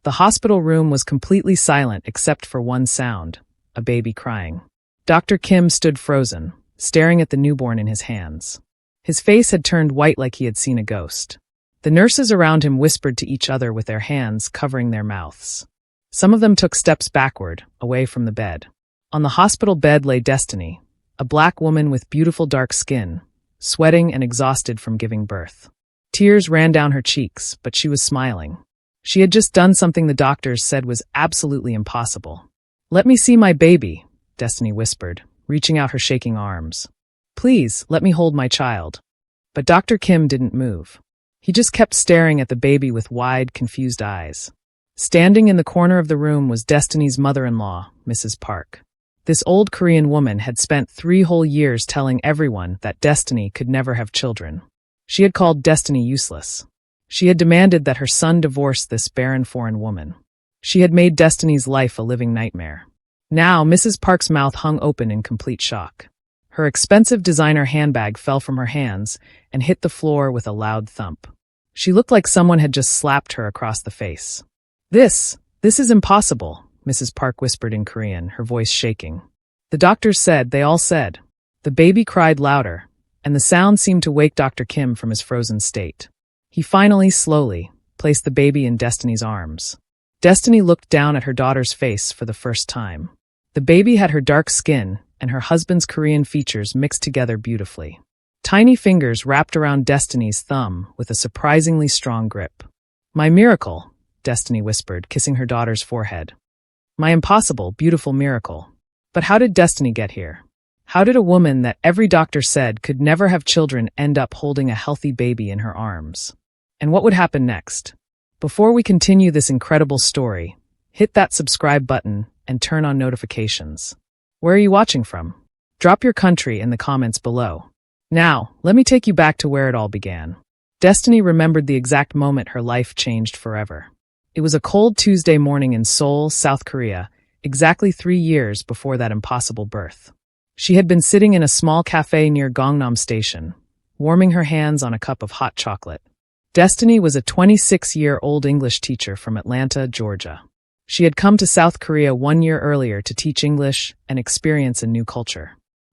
The hospital room was completely silent except for one sound, a baby crying. Dr. Kim stood frozen, staring at the newborn in his hands. His face had turned white like he had seen a ghost. The nurses around him whispered to each other with their hands covering their mouths. Some of them took steps backward, away from the bed. On the hospital bed lay Destiny, a black woman with beautiful dark skin, sweating and exhausted from giving birth. Tears ran down her cheeks, but she was smiling. She had just done something the doctors said was absolutely impossible. "Let me see my baby," Destiny whispered, reaching out her shaking arms. "Please, let me hold my child." But Dr. Kim didn't move. He just kept staring at the baby with wide, confused eyes. Standing in the corner of the room was Destiny's mother-in-law, Mrs. Park. This old Korean woman had spent 3 whole years telling everyone that Destiny could never have children. She had called Destiny useless. She had demanded that her son divorce this barren foreign woman. She had made Destiny's life a living nightmare. Now, Mrs. Park's mouth hung open in complete shock. Her expensive designer handbag fell from her hands and hit the floor with a loud thump. She looked like someone had just slapped her across the face. This is impossible," Mrs. Park whispered in Korean, her voice shaking. "The doctors said, they all said." The baby cried louder, and the sound seemed to wake Dr. Kim from his frozen state. He finally, slowly, placed the baby in Destiny's arms. Destiny looked down at her daughter's face for the first time. The baby had her dark skin and her husband's Korean features mixed together beautifully. Tiny fingers wrapped around Destiny's thumb with a surprisingly strong grip. "My miracle," Destiny whispered, kissing her daughter's forehead. "My impossible, beautiful miracle." But how did Destiny get here? How did a woman that every doctor said could never have children end up holding a healthy baby in her arms? And what would happen next? Before we continue this incredible story, hit that subscribe button and turn on notifications. Where are you watching from? Drop your country in the comments below. Now, let me take you back to where it all began. Destiny remembered the exact moment her life changed forever. It was a cold Tuesday morning in Seoul, South Korea, exactly 3 years before that impossible birth. She had been sitting in a small cafe near Gangnam Station, warming her hands on a cup of hot chocolate. Destiny was a 26-year-old English teacher from Atlanta, Georgia. She had come to South Korea 1 year earlier to teach English and experience a new culture.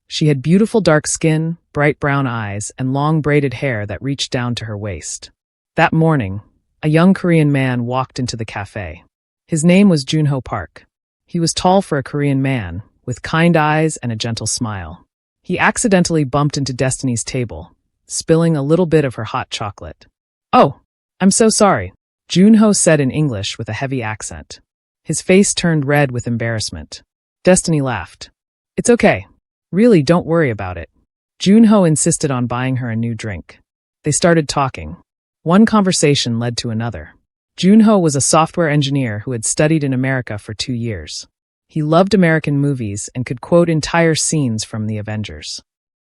She had beautiful dark skin, bright brown eyes, and long braided hair that reached down to her waist. That morning, a young Korean man walked into the cafe. His name was Jun-ho Park. He was tall for a Korean man, with kind eyes and a gentle smile. He accidentally bumped into Destiny's table, spilling a little bit of her hot chocolate. "Oh, I'm so sorry," Jun-ho said in English with a heavy accent. His face turned red with embarrassment. Destiny laughed. "It's okay. Really, don't worry about it." Jun-ho insisted on buying her a new drink. They started talking. One conversation led to another. Jun-ho was a software engineer who had studied in America for 2 years. He loved American movies and could quote entire scenes from the Avengers.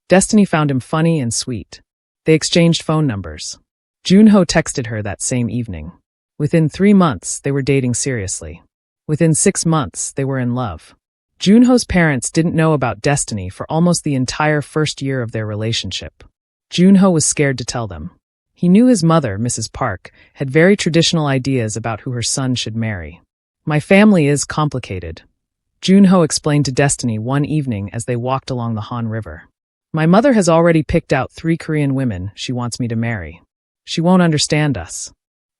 Destiny found him funny and sweet. They exchanged phone numbers. Jun-ho texted her that same evening. Within 3 months, they were dating seriously. Within 6 months, they were in love. Jun-ho's parents didn't know about Destiny for almost the entire first year of their relationship. Jun-ho was scared to tell them. He knew his mother, Mrs. Park, had very traditional ideas about who her son should marry. "My family is complicated," Jun-ho explained to Destiny one evening as they walked along the Han River. "My mother has already picked out 3 Korean women she wants me to marry. She won't understand us."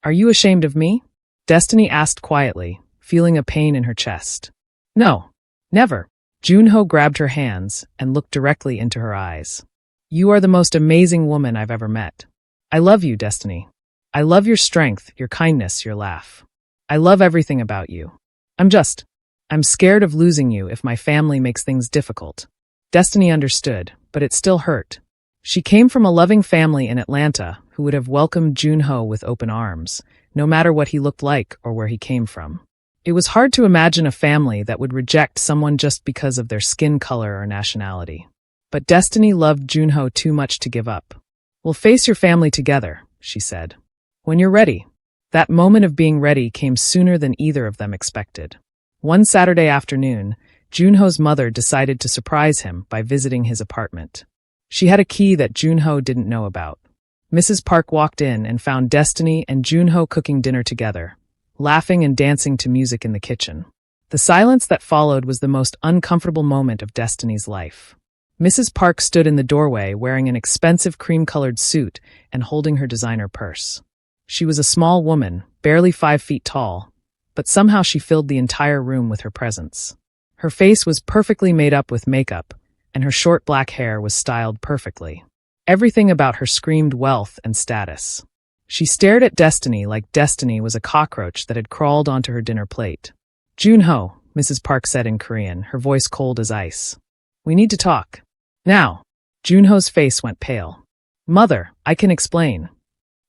"Are you ashamed of me?" Destiny asked quietly, feeling a pain in her chest. "No, never." Jun-ho grabbed her hands and looked directly into her eyes. "You are the most amazing woman I've ever met. I love you, Destiny. I love your strength, your kindness, your laugh. I love everything about you. I'm scared of losing you if my family makes things difficult." Destiny understood, but it still hurt. She came from a loving family in Atlanta who would have welcomed Jun-ho with open arms, no matter what he looked like or where he came from. It was hard to imagine a family that would reject someone just because of their skin color or nationality. But Destiny loved Jun-ho too much to give up. "We'll face your family together," she said. "When you're ready." That moment of being ready came sooner than either of them expected. One Saturday afternoon, Jun-ho's mother decided to surprise him by visiting his apartment. She had a key that Jun-ho didn't know about. Mrs. Park walked in and found Destiny and Jun-ho cooking dinner together, laughing and dancing to music in the kitchen. The silence that followed was the most uncomfortable moment of Destiny's life. Mrs. Park stood in the doorway wearing an expensive cream-colored suit and holding her designer purse. She was a small woman, barely 5 feet tall, but somehow she filled the entire room with her presence. Her face was perfectly made up with makeup, and her short black hair was styled perfectly. Everything about her screamed wealth and status. She stared at Destiny like Destiny was a cockroach that had crawled onto her dinner plate. "Jun-ho," Mrs. Park said in Korean, her voice cold as ice. "We need to talk. Now." Jun-ho's face went pale. "Mother, I can explain."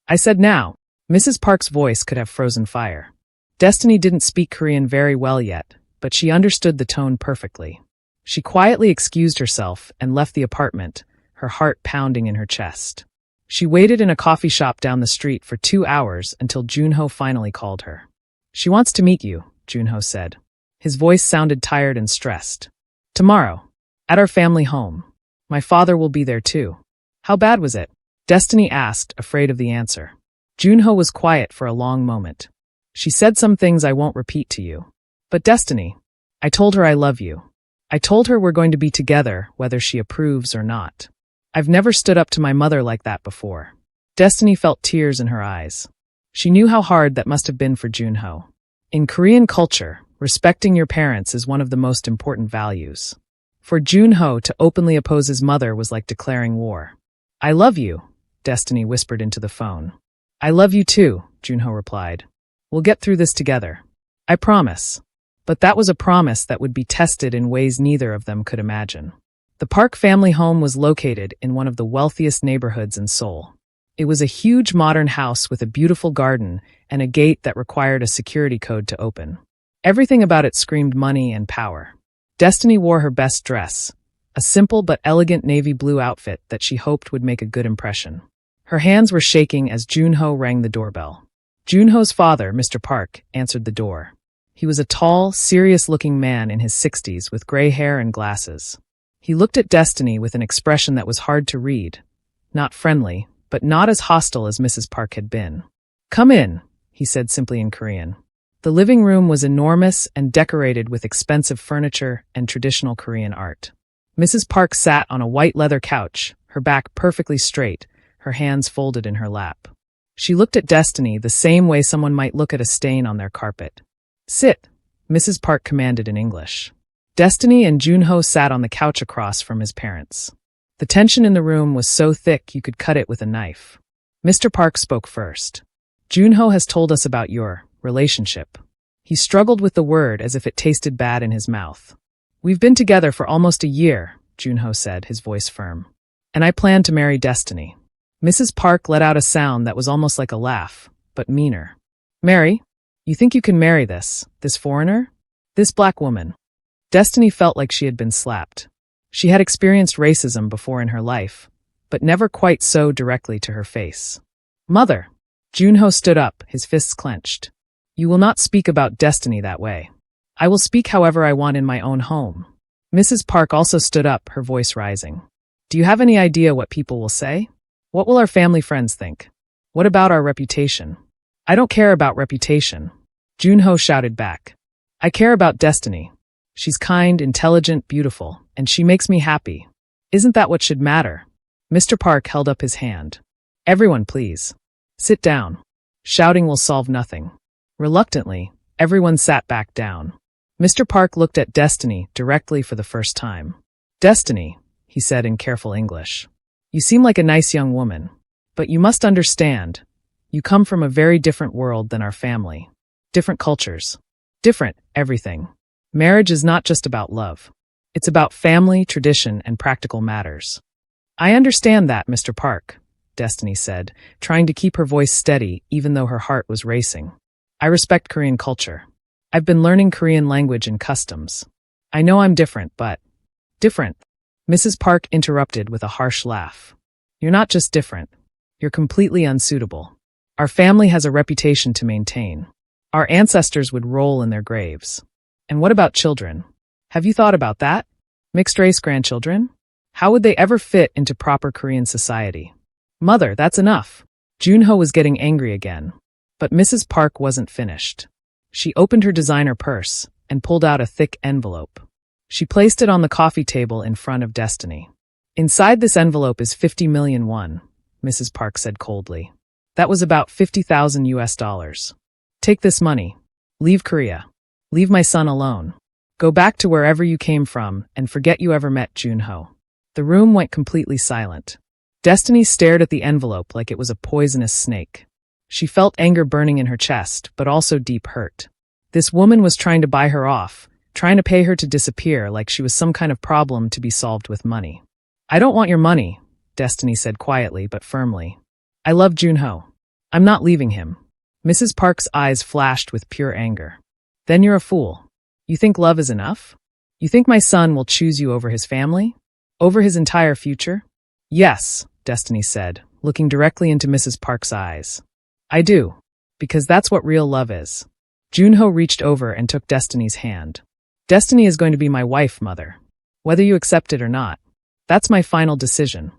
"I said now." Mrs. Park's voice could have frozen fire. Destiny didn't speak Korean very well yet, but she understood the tone perfectly. She quietly excused herself and left the apartment, her heart pounding in her chest. She waited in a coffee shop down the street for 2 hours until Jun-ho finally called her. "She wants to meet you," Jun-ho said. His voice sounded tired and stressed. "Tomorrow. At our family home. My father will be there too." "How bad was it?" Destiny asked, afraid of the answer. Jun-ho was quiet for a long moment. "She said some things I won't repeat to you. But Destiny, I told her I love you. I told her we're going to be together, whether she approves or not. I've never stood up to my mother like that before." Destiny felt tears in her eyes. She knew how hard that must have been for Jun-ho. In Korean culture, respecting your parents is one of the most important values. For Jun-ho to openly oppose his mother was like declaring war. "I love you," Destiny whispered into the phone. "I love you too," Jun-ho replied. "We'll get through this together. I promise." But that was a promise that would be tested in ways neither of them could imagine. The Park family home was located in one of the wealthiest neighborhoods in Seoul. It was a huge modern house with a beautiful garden and a gate that required a security code to open. Everything about it screamed money and power. Destiny wore her best dress, a simple but elegant navy blue outfit that she hoped would make a good impression. Her hands were shaking as Jun-ho rang the doorbell. Jun-ho's father, Mr. Park, answered the door. He was a tall, serious-looking man in his 60s with gray hair and glasses. He looked at Destiny with an expression that was hard to read. Not friendly, but not as hostile as Mrs. Park had been. "Come in," he said simply in Korean. The living room was enormous and decorated with expensive furniture and traditional Korean art. Mrs. Park sat on a white leather couch, her back perfectly straight, her hands folded in her lap. She looked at Destiny the same way someone might look at a stain on their carpet. "Sit," Mrs. Park commanded in English. Destiny and Jun-ho sat on the couch across from his parents. The tension in the room was so thick you could cut it with a knife. Mr. Park spoke first. "Jun-ho has told us about your relationship." He struggled with the word as if it tasted bad in his mouth. "We've been together for almost a year," Jun-ho said, his voice firm. "And I plan to marry Destiny." Mrs. Park let out a sound that was almost like a laugh, but meaner. "Marry? You think you can marry this foreigner? This black woman?" Destiny felt like she had been slapped. She had experienced racism before in her life, but never quite so directly to her face. "Mother!" Jun-ho stood up, his fists clenched. "You will not speak about Destiny that way. I will speak however I want in my own home." Mrs. Park also stood up, her voice rising. "Do you have any idea what people will say? What will our family friends think? What about our reputation?" "I don't care about reputation," Jun-ho shouted back. "I care about Destiny. She's kind, intelligent, beautiful, and she makes me happy. Isn't that what should matter?" Mr. Park held up his hand. "Everyone, please. Sit down. Shouting will solve nothing." Reluctantly, everyone sat back down. Mr. Park looked at Destiny directly for the first time. "Destiny," he said in careful English. "You seem like a nice young woman. But you must understand, you come from a very different world than our family. Different cultures. Different everything. Marriage is not just about love. It's about family, tradition, and practical matters." "I understand that, Mr. Park," Destiny said, trying to keep her voice steady even though her heart was racing. "I respect Korean culture. I've been learning Korean language and customs. I know I'm different, but..." "Different?" Mrs. Park interrupted with a harsh laugh. "You're not just different. You're completely unsuitable. Our family has a reputation to maintain. Our ancestors would roll in their graves. And what about children? Have you thought about that? Mixed-race grandchildren? How would they ever fit into proper Korean society?" "Mother, that's enough." Jun-ho was getting angry again. But Mrs. Park wasn't finished. She opened her designer purse and pulled out a thick envelope. She placed it on the coffee table in front of Destiny. Inside this envelope is 50 million won, Mrs. Park said coldly. That was about 50,000 US. Take this money. Leave Korea. Leave my son alone. Go back to wherever you came from and forget you ever met Jun-ho. The room went completely silent. Destiny stared at the envelope like it was a poisonous snake. She felt anger burning in her chest, but also deep hurt. This woman was trying to buy her off, trying to pay her to disappear like she was some kind of problem to be solved with money. I don't want your money, Destiny said quietly but firmly. I love Jun-ho. I'm not leaving him. Mrs. Park's eyes flashed with pure anger. Then you're a fool. You think love is enough? You think my son will choose you over his family? Over his entire future? Yes, Destiny said, looking directly into Mrs. Park's eyes. I do. Because that's what real love is. Jun-ho reached over and took Destiny's hand. Destiny is going to be my wife, Mother. Whether you accept it or not. That's my final decision.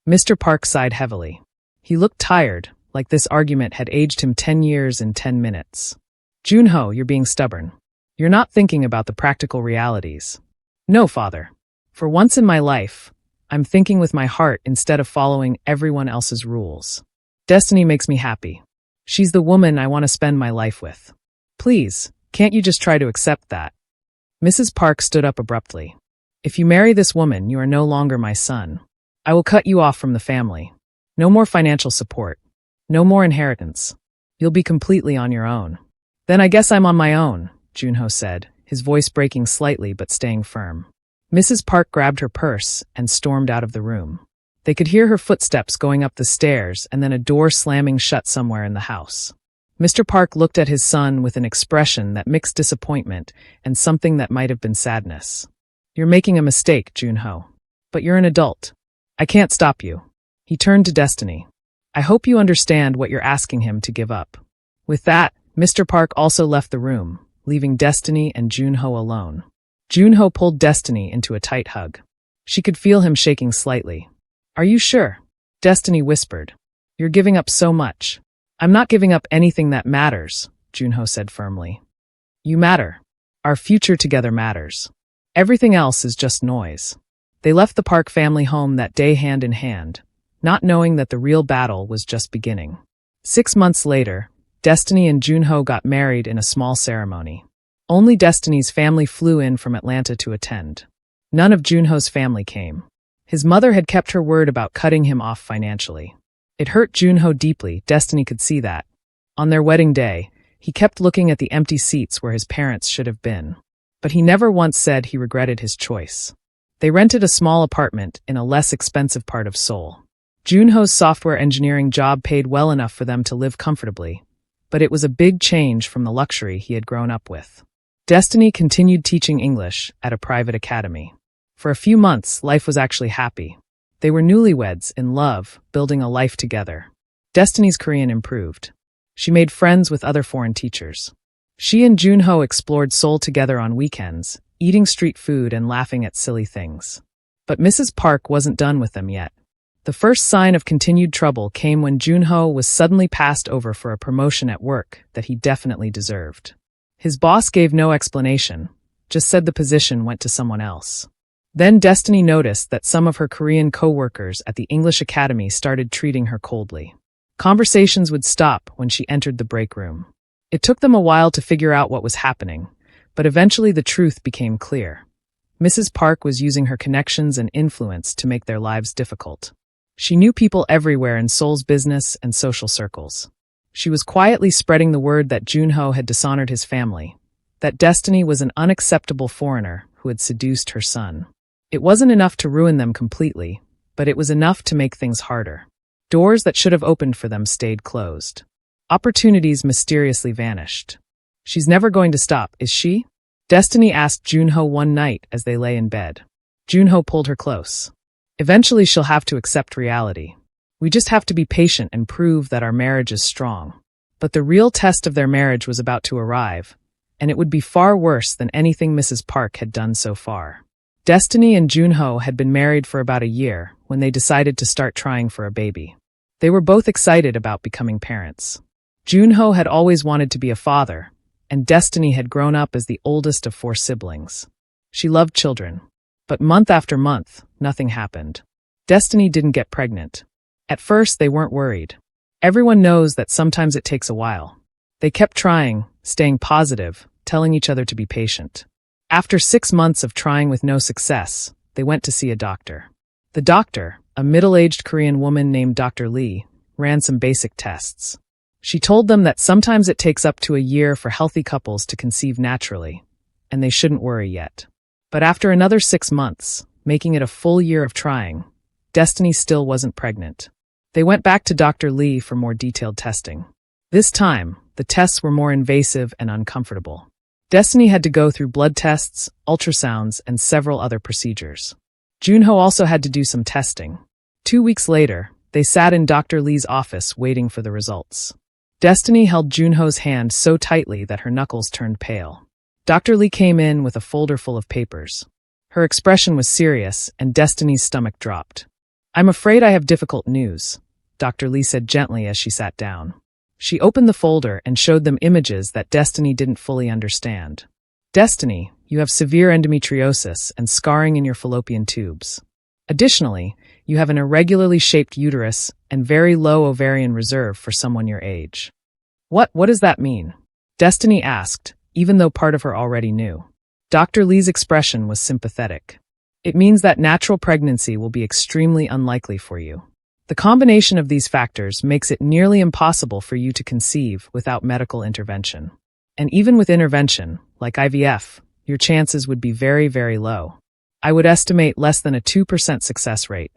Mr. Park sighed heavily. He looked tired, like this argument had aged him 10 years in 10 minutes. Jun-ho, you're being stubborn. You're not thinking about the practical realities. No, Father. For once in my life, I'm thinking with my heart instead of following everyone else's rules. Destiny makes me happy. She's the woman I want to spend my life with. Please, can't you just try to accept that? Mrs. Park stood up abruptly. If you marry this woman, you are no longer my son. I will cut you off from the family. No more financial support. No more inheritance. You'll be completely on your own. Then I guess I'm on my own, Jun-ho said, his voice breaking slightly but staying firm. Mrs. Park grabbed her purse and stormed out of the room. They could hear her footsteps going up the stairs and then a door slamming shut somewhere in the house. Mr. Park looked at his son with an expression that mixed disappointment and something that might have been sadness. You're making a mistake, Jun-ho. But you're an adult. I can't stop you. He turned to Destiny. I hope you understand what you're asking him to give up. With that, Mr. Park also left the room, leaving Destiny and Jun-ho alone. Jun-ho pulled Destiny into a tight hug. She could feel him shaking slightly. Are you sure? Destiny whispered. You're giving up so much. I'm not giving up anything that matters, Jun-ho said firmly. You matter. Our future together matters. Everything else is just noise. They left the Park family home that day hand in hand, not knowing that the real battle was just beginning. 6 months later, Destiny and Jun-ho got married in a small ceremony. Only Destiny's family flew in from Atlanta to attend. None of Jun-ho's family came. His mother had kept her word about cutting him off financially. It hurt Jun-ho deeply, Destiny could see that. On their wedding day, he kept looking at the empty seats where his parents should have been. But he never once said he regretted his choice. They rented a small apartment in a less expensive part of Seoul. Jun-ho's software engineering job paid well enough for them to live comfortably, but it was a big change from the luxury he had grown up with. Destiny continued teaching English at a private academy. For a few months, life was actually happy. They were newlyweds, in love, building a life together. Destiny's Korean improved. She made friends with other foreign teachers. She and Jun-ho explored Seoul together on weekends, eating street food and laughing at silly things. But Mrs. Park wasn't done with them yet. The first sign of continued trouble came when Jun-ho was suddenly passed over for a promotion at work that he definitely deserved. His boss gave no explanation, just said the position went to someone else. Then Destiny noticed that some of her Korean co-workers at the English Academy started treating her coldly. Conversations would stop when she entered the break room. It took them a while to figure out what was happening, but eventually the truth became clear. Mrs. Park was using her connections and influence to make their lives difficult. She knew people everywhere in Seoul's business and social circles. She was quietly spreading the word that Jun-ho had dishonored his family, that Destiny was an unacceptable foreigner who had seduced her son. It wasn't enough to ruin them completely, but it was enough to make things harder. Doors that should have opened for them stayed closed. Opportunities mysteriously vanished. She's never going to stop, is she? Destiny asked Jun-ho one night as they lay in bed. Jun-ho pulled her close. Eventually she'll have to accept reality. We just have to be patient and prove that our marriage is strong. But the real test of their marriage was about to arrive, and it would be far worse than anything Mrs. Park had done so far. Destiny and Jun-ho had been married for about a year when they decided to start trying for a baby. They were both excited about becoming parents. Jun-ho had always wanted to be a father, and Destiny had grown up as the oldest of 4 siblings. She loved children. But month after month, nothing happened. Destiny didn't get pregnant. At first, they weren't worried. Everyone knows that sometimes it takes a while. They kept trying, staying positive, telling each other to be patient. After 6 months of trying with no success, they went to see a doctor. The doctor, a middle-aged Korean woman named Dr. Lee, ran some basic tests. She told them that sometimes it takes up to a year for healthy couples to conceive naturally, and they shouldn't worry yet. But after another 6 months, making it a full year of trying, Destiny still wasn't pregnant. They went back to Dr. Lee for more detailed testing. This time, the tests were more invasive and uncomfortable. Destiny had to go through blood tests, ultrasounds, and several other procedures. Jun-ho also had to do some testing. 2 weeks later, they sat in Dr. Lee's office waiting for the results. Destiny held Jun-ho's hand so tightly that her knuckles turned pale. Dr. Lee came in with a folder full of papers. Her expression was serious, and Destiny's stomach dropped. "I'm afraid I have difficult news," Dr. Lee said gently as she sat down. She opened the folder and showed them images that Destiny didn't fully understand. "Destiny, you have severe endometriosis and scarring in your fallopian tubes. Additionally, you have an irregularly shaped uterus and very low ovarian reserve for someone your age." What does that mean?" Destiny asked, even though part of her already knew. Dr. Lee's expression was sympathetic. "It means that natural pregnancy will be extremely unlikely for you. The combination of these factors makes it nearly impossible for you to conceive without medical intervention. And even with intervention, like IVF, your chances would be very, very low. I would estimate less than a 2% success rate."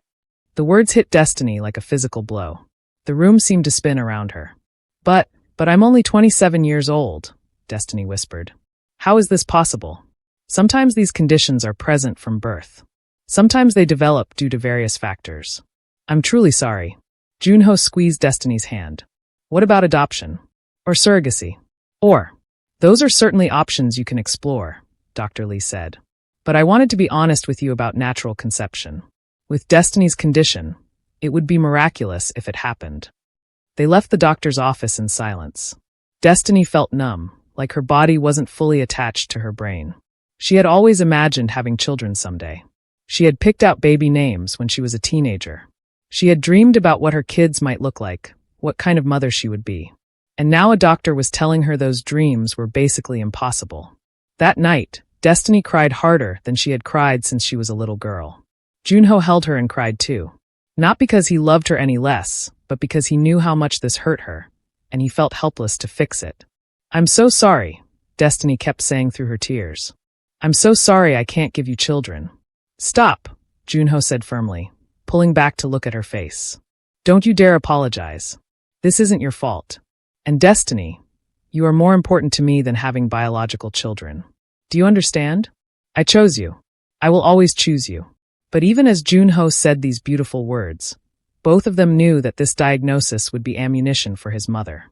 The words hit Destiny like a physical blow. The room seemed to spin around her. But I'm only 27 years old," Destiny whispered. "How is this possible? Sometimes these conditions are present from birth. Sometimes they develop due to various factors. I'm truly sorry." Jun-ho squeezed Destiny's hand. "What about adoption? Or surrogacy? Or, those are certainly options you can explore," Dr. Lee said. "But I wanted to be honest with you about natural conception. With Destiny's condition, it would be miraculous if it happened." They left the doctor's office in silence. Destiny felt numb, like her body wasn't fully attached to her brain. She had always imagined having children someday. She had picked out baby names when she was a teenager. She had dreamed about what her kids might look like, what kind of mother she would be. And now a doctor was telling her those dreams were basically impossible. That night, Destiny cried harder than she had cried since she was a little girl. Jun-ho held her and cried too. Not because he loved her any less, but because he knew how much this hurt her, and he felt helpless to fix it. "I'm so sorry," Destiny kept saying through her tears. "I'm so sorry I can't give you children." "Stop," Jun-ho said firmly, pulling back to look at her face. "Don't you dare apologize. This isn't your fault. And Destiny, you are more important to me than having biological children. Do you understand? I chose you. I will always choose you." But even as Jun-ho said these beautiful words, both of them knew that this diagnosis would be ammunition for his mother.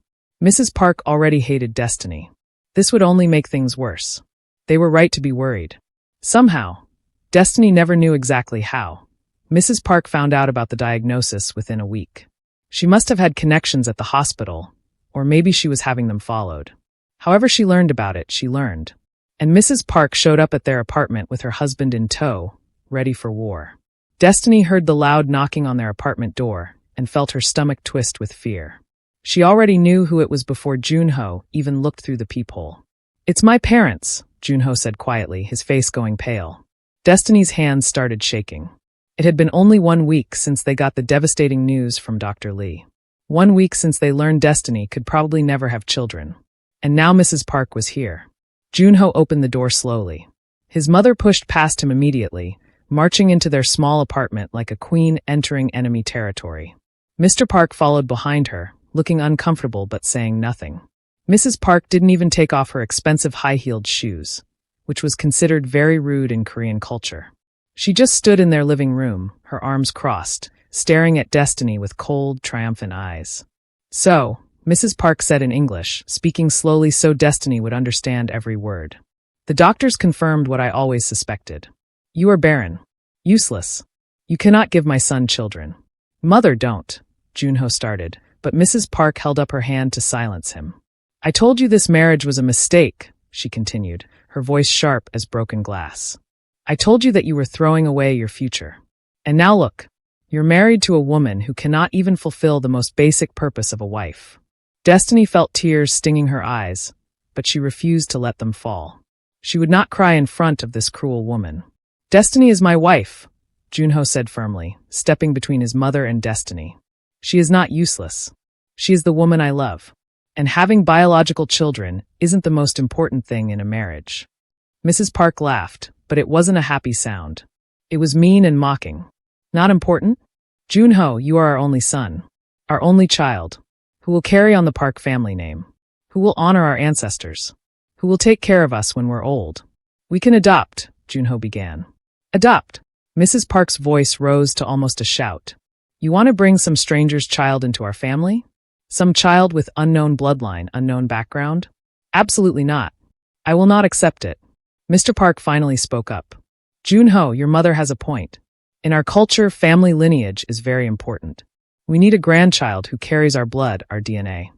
Mrs. Park already hated Destiny. This would only make things worse. They were right to be worried. Somehow, Destiny never knew exactly how. Mrs. Park found out about the diagnosis within a week. She must have had connections at the hospital, or maybe she was having them followed. However she learned about it, she learned. And Mrs. Park showed up at their apartment with her husband in tow, ready for war. Destiny heard the loud knocking on their apartment door and felt her stomach twist with fear. She already knew who it was before Jun-ho even looked through the peephole. "It's my parents," Jun-ho said quietly, his face going pale. Destiny's hands started shaking. It had been only 1 week since they got the devastating news from Dr. Lee. 1 week since they learned Destiny could probably never have children. And now Mrs. Park was here. Jun-ho opened the door slowly. His mother pushed past him immediately, marching into their small apartment like a queen entering enemy territory. Mr. Park followed behind her, looking uncomfortable but saying nothing. Mrs. Park didn't even take off her expensive high-heeled shoes, which was considered very rude in Korean culture. She just stood in their living room, her arms crossed, staring at Destiny with cold, triumphant eyes. "So," Mrs. Park said in English, speaking slowly so Destiny would understand every word. "The doctors confirmed what I always suspected. You are barren. Useless. You cannot give my son children." "Mother, don't," Jun-ho started, but Mrs. Park held up her hand to silence him. I told you this marriage was a mistake, she continued, her voice sharp as broken glass. I told you that you were throwing away your future. And now look, you're married to a woman who cannot even fulfill the most basic purpose of a wife. Destiny felt tears stinging her eyes, but she refused to let them fall. She would not cry in front of this cruel woman. Destiny is my wife, Jun-ho said firmly, stepping between his mother and Destiny. She is not useless. She is the woman I love. And having biological children isn't the most important thing in a marriage. Mrs. Park laughed, but it wasn't a happy sound. It was mean and mocking. Not important? Jun-ho, you are our only son, our only child, who will carry on the Park family name, who will honor our ancestors, who will take care of us when we're old. We can adopt, Jun-ho began. Adopt. Mrs. Park's voice rose to almost a shout. You want to bring some stranger's child into our family? Some child with unknown bloodline, unknown background? Absolutely not. I will not accept it. Mr. Park finally spoke up. Jun-ho, your mother has a point. In our culture, family lineage is very important. We need a grandchild who carries our blood, our DNA.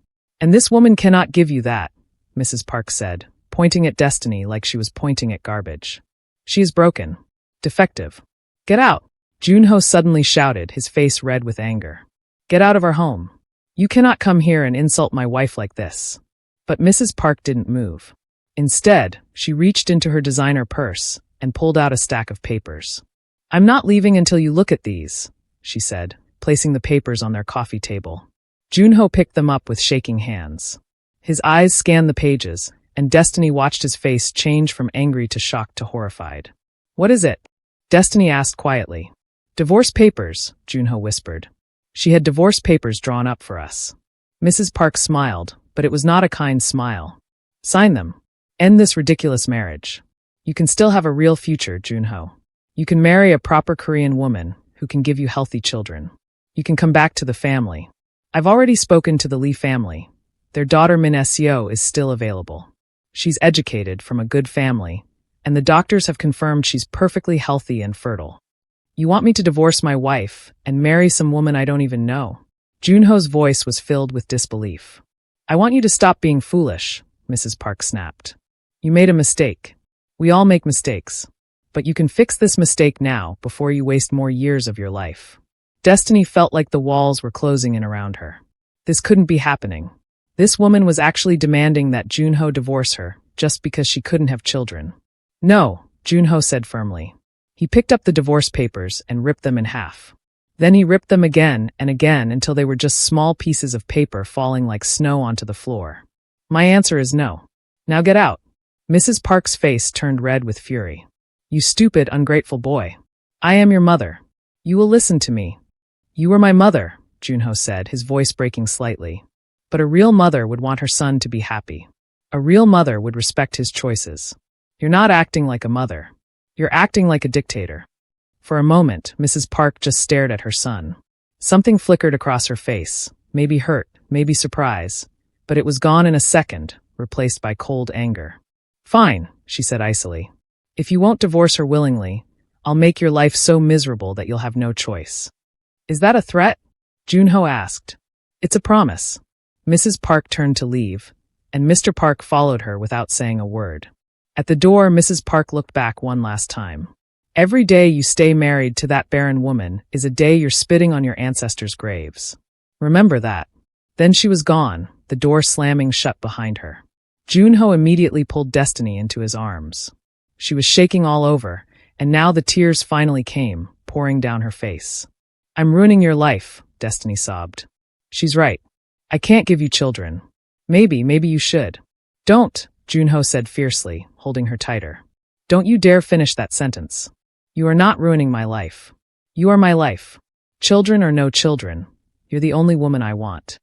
And this woman cannot give you that, Mrs. Park said, pointing at Destiny like she was pointing at garbage. She is broken. Defective. Get out! Jun-ho suddenly shouted, his face red with anger. Get out of our home. You cannot come here and insult my wife like this. But Mrs. Park didn't move. Instead, she reached into her designer purse and pulled out a stack of papers. I'm not leaving until you look at these, she said, placing the papers on their coffee table. Jun-ho picked them up with shaking hands. His eyes scanned the pages, and Destiny watched his face change from angry to shocked to horrified. What is it? Destiny asked quietly. Divorce papers, Jun-ho whispered. She had divorce papers drawn up for us. Mrs. Park smiled, but it was not a kind smile. Sign them. End this ridiculous marriage. You can still have a real future, Jun-ho. You can marry a proper Korean woman who can give you healthy children. You can come back to the family. I've already spoken to the Lee family. Their daughter Min Seo is still available. She's educated from a good family, and the doctors have confirmed she's perfectly healthy and fertile. You want me to divorce my wife and marry some woman I don't even know? Jun-ho's voice was filled with disbelief. I want you to stop being foolish, Mrs. Park snapped. You made a mistake. We all make mistakes. But you can fix this mistake now before you waste more years of your life. Destiny felt like the walls were closing in around her. This couldn't be happening. This woman was actually demanding that Jun-ho divorce her just because she couldn't have children. No, Jun-ho said firmly. He picked up the divorce papers and ripped them in half. Then he ripped them again and again until they were just small pieces of paper falling like snow onto the floor. My answer is no. Now get out. Mrs. Park's face turned red with fury. You stupid, ungrateful boy. I am your mother. You will listen to me. You are my mother, Jun-ho said, his voice breaking slightly. But a real mother would want her son to be happy. A real mother would respect his choices. You're not acting like a mother. You're acting like a dictator. For a moment, Mrs. Park just stared at her son. Something flickered across her face, maybe hurt, maybe surprise, but it was gone in a second, replaced by cold anger. Fine, she said icily. If you won't divorce her willingly, I'll make your life so miserable that you'll have no choice. Is that a threat? Jun-ho asked. It's a promise. Mrs. Park turned to leave, and Mr. Park followed her without saying a word. At the door, Mrs. Park looked back one last time. Every day you stay married to that barren woman is a day you're spitting on your ancestors' graves. Remember that. Then she was gone, the door slamming shut behind her. Jun-ho immediately pulled Destiny into his arms. She was shaking all over, and now the tears finally came, pouring down her face. I'm ruining your life, Destiny sobbed. She's right. I can't give you children. Maybe you should. Don't, Jun-ho said fiercely, holding her tighter. Don't you dare finish that sentence. You are not ruining my life. You are my life. Children or no children, you're the only woman I want.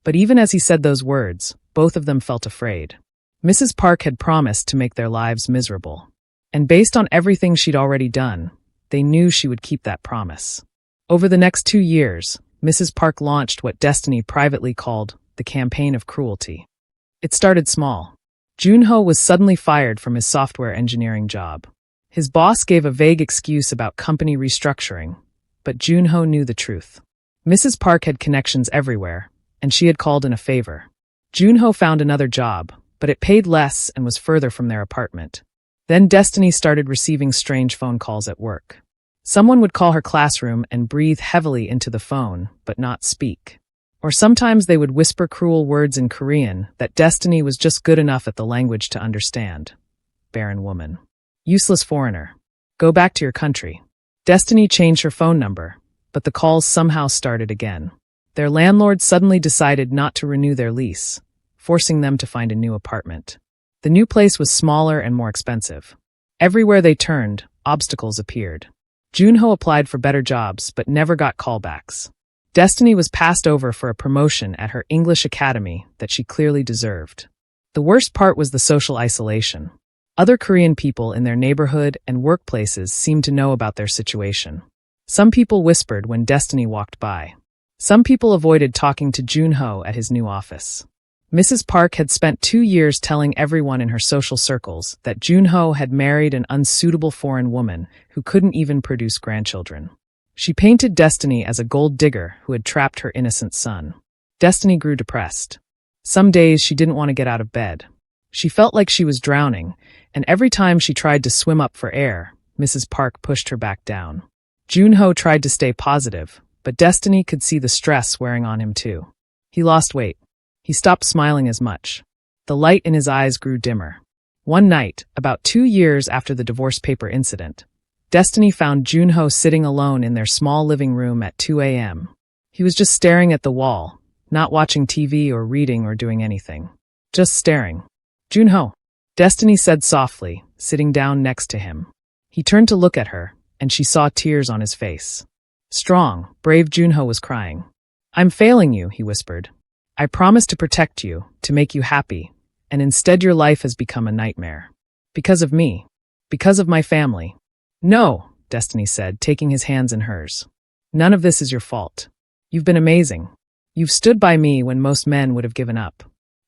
But even as he said those words, both of them felt afraid. Mrs. Park had promised to make their lives miserable. And based on everything she'd already done, they knew she would keep that promise. Over the next 2 years, Mrs. Park launched what Destiny privately called the campaign of cruelty. It started small. Jun-ho was suddenly fired from his software engineering job. His boss gave a vague excuse about company restructuring, but Jun-ho knew the truth. Mrs. Park had connections everywhere, and she had called in a favor. Jun-ho found another job, but it paid less and was further from their apartment. Then Destiny started receiving strange phone calls at work. Someone would call her classroom and breathe heavily into the phone, but not speak. Or sometimes they would whisper cruel words in Korean that Destiny was just good enough at the language to understand. Barren woman. Useless foreigner. Go back to your country. Destiny changed her phone number, but the calls somehow started again. Their landlord suddenly decided not to renew their lease, forcing them to find a new apartment. The new place was smaller and more expensive. Everywhere they turned, obstacles appeared. Jun-ho applied for better jobs but never got callbacks. Destiny was passed over for a promotion at her English academy that she clearly deserved. The worst part was the social isolation. Other Korean people in their neighborhood and workplaces seemed to know about their situation. Some people whispered when Destiny walked by. Some people avoided talking to Jun-ho at his new office. Mrs. Park had spent 2 years telling everyone in her social circles that Jun-ho had married an unsuitable foreign woman who couldn't even produce grandchildren. She painted Destiny as a gold digger who had trapped her innocent son. Destiny grew depressed. Some days she didn't want to get out of bed. She felt like she was drowning, and every time she tried to swim up for air, Mrs. Park pushed her back down. Jun-ho tried to stay positive, but Destiny could see the stress wearing on him too. He lost weight. He stopped smiling as much. The light in his eyes grew dimmer. One night, about 2 years after the divorce paper incident, Destiny found Jun-ho sitting alone in their small living room at 2 a.m. He was just staring at the wall, not watching TV or reading or doing anything. Just staring. Jun-ho, Destiny said softly, sitting down next to him. He turned to look at her, and she saw tears on his face. Strong, brave Jun-ho was crying. I'm failing you, he whispered. I promised to protect you, to make you happy, and instead your life has become a nightmare. Because of me. Because of my family. No, Destiny said, taking his hands in hers. None of this is your fault. You've been amazing. You've stood by me when most men would have given up.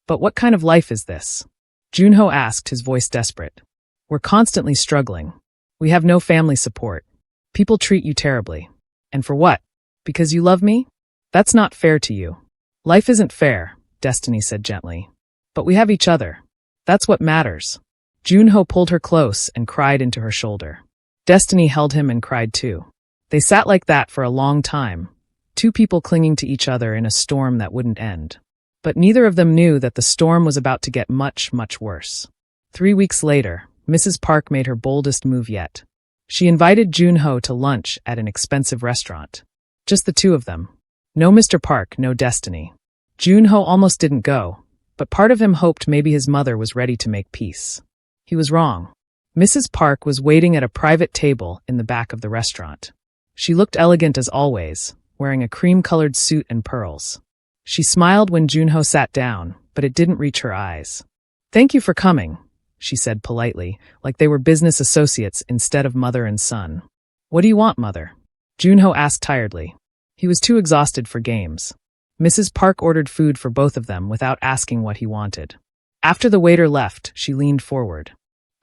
But what kind of life is this? Jun-ho asked, his voice desperate. We're constantly struggling. We have no family support. People treat you terribly. And for what? Because you love me? That's not fair to you. Life isn't fair, Destiny said gently. But we have each other. That's what matters. Jun-ho pulled her close and cried into her shoulder. Destiny held him and cried too. They sat like that for a long time, 2 people clinging to each other in a storm that wouldn't end. But neither of them knew that the storm was about to get much, much worse. 3 weeks later, Mrs. Park made her boldest move yet. She invited Jun-ho to lunch at an expensive restaurant. Just the 2 of them. No Mr. Park, no Destiny. Jun-ho almost didn't go, but part of him hoped maybe his mother was ready to make peace. He was wrong. Mrs. Park was waiting at a private table in the back of the restaurant. She looked elegant as always, wearing a cream-colored suit and pearls. She smiled when Jun-ho sat down, but it didn't reach her eyes. Thank you for coming, she said politely, like they were business associates instead of mother and son. What do you want, mother? Jun-ho asked tiredly. He was too exhausted for games. Mrs. Park ordered food for both of them without asking what he wanted. After the waiter left, she leaned forward.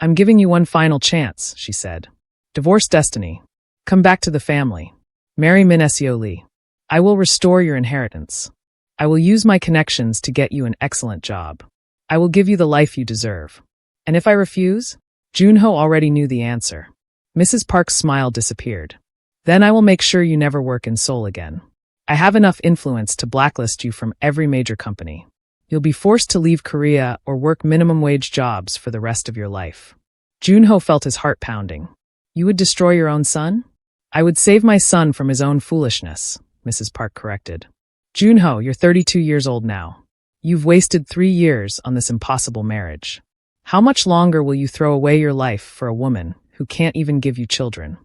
I'm giving you one final chance, she said. Divorce Destiny. Come back to the family. Marry Min Seo Lee. I will restore your inheritance. I will use my connections to get you an excellent job. I will give you the life you deserve. And if I refuse? Jun-ho already knew the answer. Mrs. Park's smile disappeared. Then I will make sure you never work in Seoul again. I have enough influence to blacklist you from every major company. You'll be forced to leave Korea or work minimum wage jobs for the rest of your life. Jun-ho felt his heart pounding. You would destroy your own son? I would save my son from his own foolishness, Mrs. Park corrected. Jun-ho, you're 32 years old now. You've wasted 3 years on this impossible marriage. How much longer will you throw away your life for a woman who can't even give you children?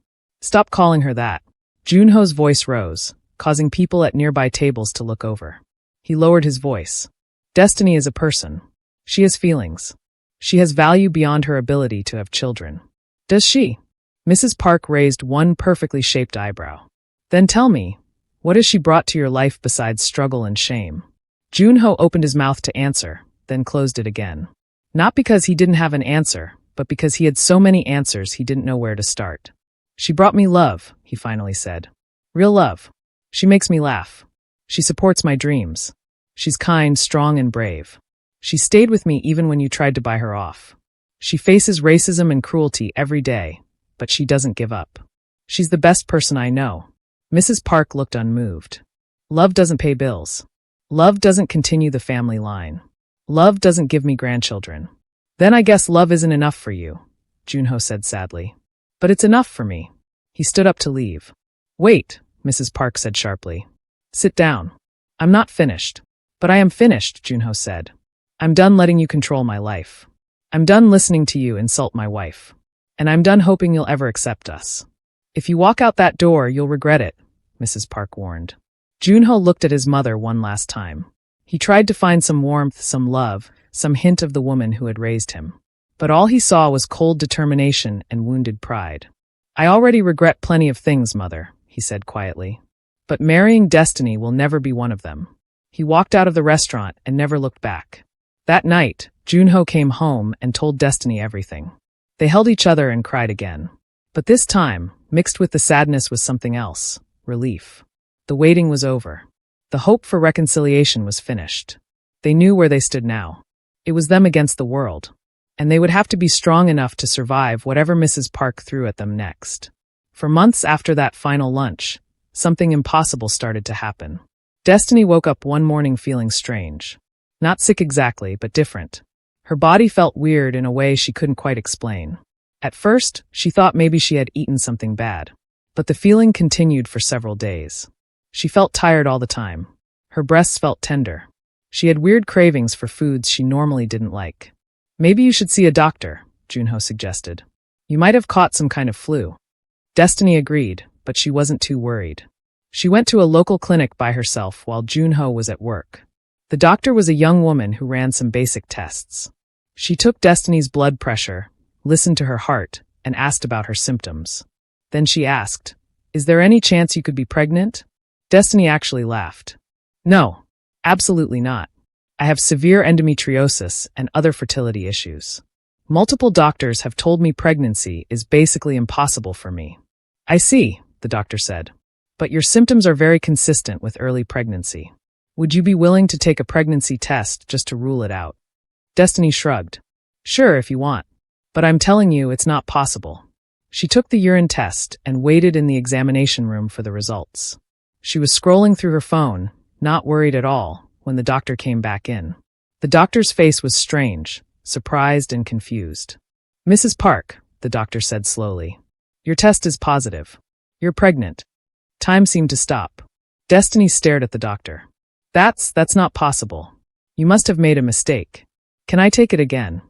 Stop calling her that. Jun-ho's voice rose, causing people at nearby tables to look over. He lowered his voice. Destiny is a person. She has feelings. She has value beyond her ability to have children. Does she? Mrs. Park raised one perfectly shaped eyebrow. Then tell me, what has she brought to your life besides struggle and shame? Jun-ho opened his mouth to answer, then closed it again. Not because he didn't have an answer, but because he had so many answers he didn't know where to start. She brought me love, he finally said. Real love. She makes me laugh. She supports my dreams. She's kind, strong, and brave. She stayed with me even when you tried to buy her off. She faces racism and cruelty every day, but she doesn't give up. She's the best person I know." Mrs. Park looked unmoved. "Love doesn't pay bills. Love doesn't continue the family line. Love doesn't give me grandchildren." "Then I guess love isn't enough for you," Jun-ho said sadly. "But it's enough for me." He stood up to leave. "Wait," Mrs. Park said sharply. "Sit down." "I'm not finished." "But I am finished," Jun-ho said. "I'm done letting you control my life. I'm done listening to you insult my wife. And I'm done hoping you'll ever accept us. If you walk out that door, you'll regret it," Mrs. Park warned. Jun-ho looked at his mother one last time. He tried to find some warmth, some love, some hint of the woman who had raised him. But all he saw was cold determination and wounded pride. "I already regret plenty of things, Mother," he said quietly. "But marrying Destiny will never be one of them." He walked out of the restaurant and never looked back. That night, Jun-ho came home and told Destiny everything. They held each other and cried again. But this time, mixed with the sadness was something else: relief. The waiting was over. The hope for reconciliation was finished. They knew where they stood now. It was them against the world. And they would have to be strong enough to survive whatever Mrs. Park threw at them next. For months after that final lunch, something impossible started to happen. Destiny woke up one morning feeling strange. Not sick exactly, but different. Her body felt weird in a way she couldn't quite explain. At first, she thought maybe she had eaten something bad. But the feeling continued for several days. She felt tired all the time. Her breasts felt tender. She had weird cravings for foods she normally didn't like. "Maybe you should see a doctor," Jun-ho suggested. "You might have caught some kind of flu." Destiny agreed, but she wasn't too worried. She went to a local clinic by herself while Jun-ho was at work. The doctor was a young woman who ran some basic tests. She took Destiny's blood pressure, listened to her heart, and asked about her symptoms. Then she asked, "Is there any chance you could be pregnant?" Destiny actually laughed. "No, absolutely not. I have severe endometriosis and other fertility issues. Multiple doctors have told me pregnancy is basically impossible for me." "I see," the doctor said. "But your symptoms are very consistent with early pregnancy. Would you be willing to take a pregnancy test just to rule it out?" Destiny shrugged. "Sure, if you want. But I'm telling you it's not possible." She took the urine test and waited in the examination room for the results. She was scrolling through her phone, not worried at all, when the doctor came back in. The doctor's face was strange, surprised and confused. "Mrs. Park," the doctor said slowly, "your test is positive. You're pregnant." Time seemed to stop. Destiny stared at the doctor. That's not possible. You must have made a mistake. Can I take it again?"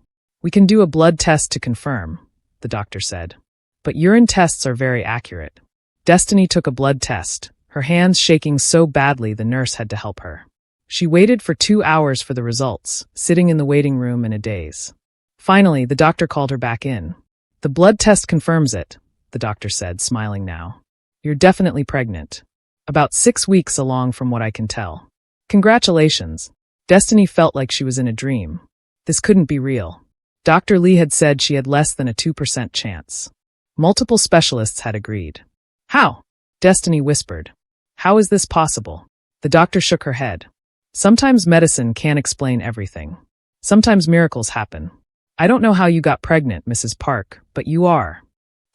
"We can do a blood test to confirm," the doctor said. "But urine tests are very accurate." Destiny took a blood test, her hands shaking so badly the nurse had to help her. She waited for 2 hours for the results, sitting in the waiting room in a daze. Finally, the doctor called her back in. "The blood test confirms it," the doctor said, smiling now. "You're definitely pregnant. About 6 weeks along from what I can tell. Congratulations." Destiny felt like she was in a dream. This couldn't be real. Dr. Lee had said she had less than a 2% chance. Multiple specialists had agreed. "How?" Destiny whispered. "How is this possible?" The doctor shook her head. "Sometimes medicine can't explain everything. Sometimes miracles happen. I don't know how you got pregnant, Mrs. Park, but you are."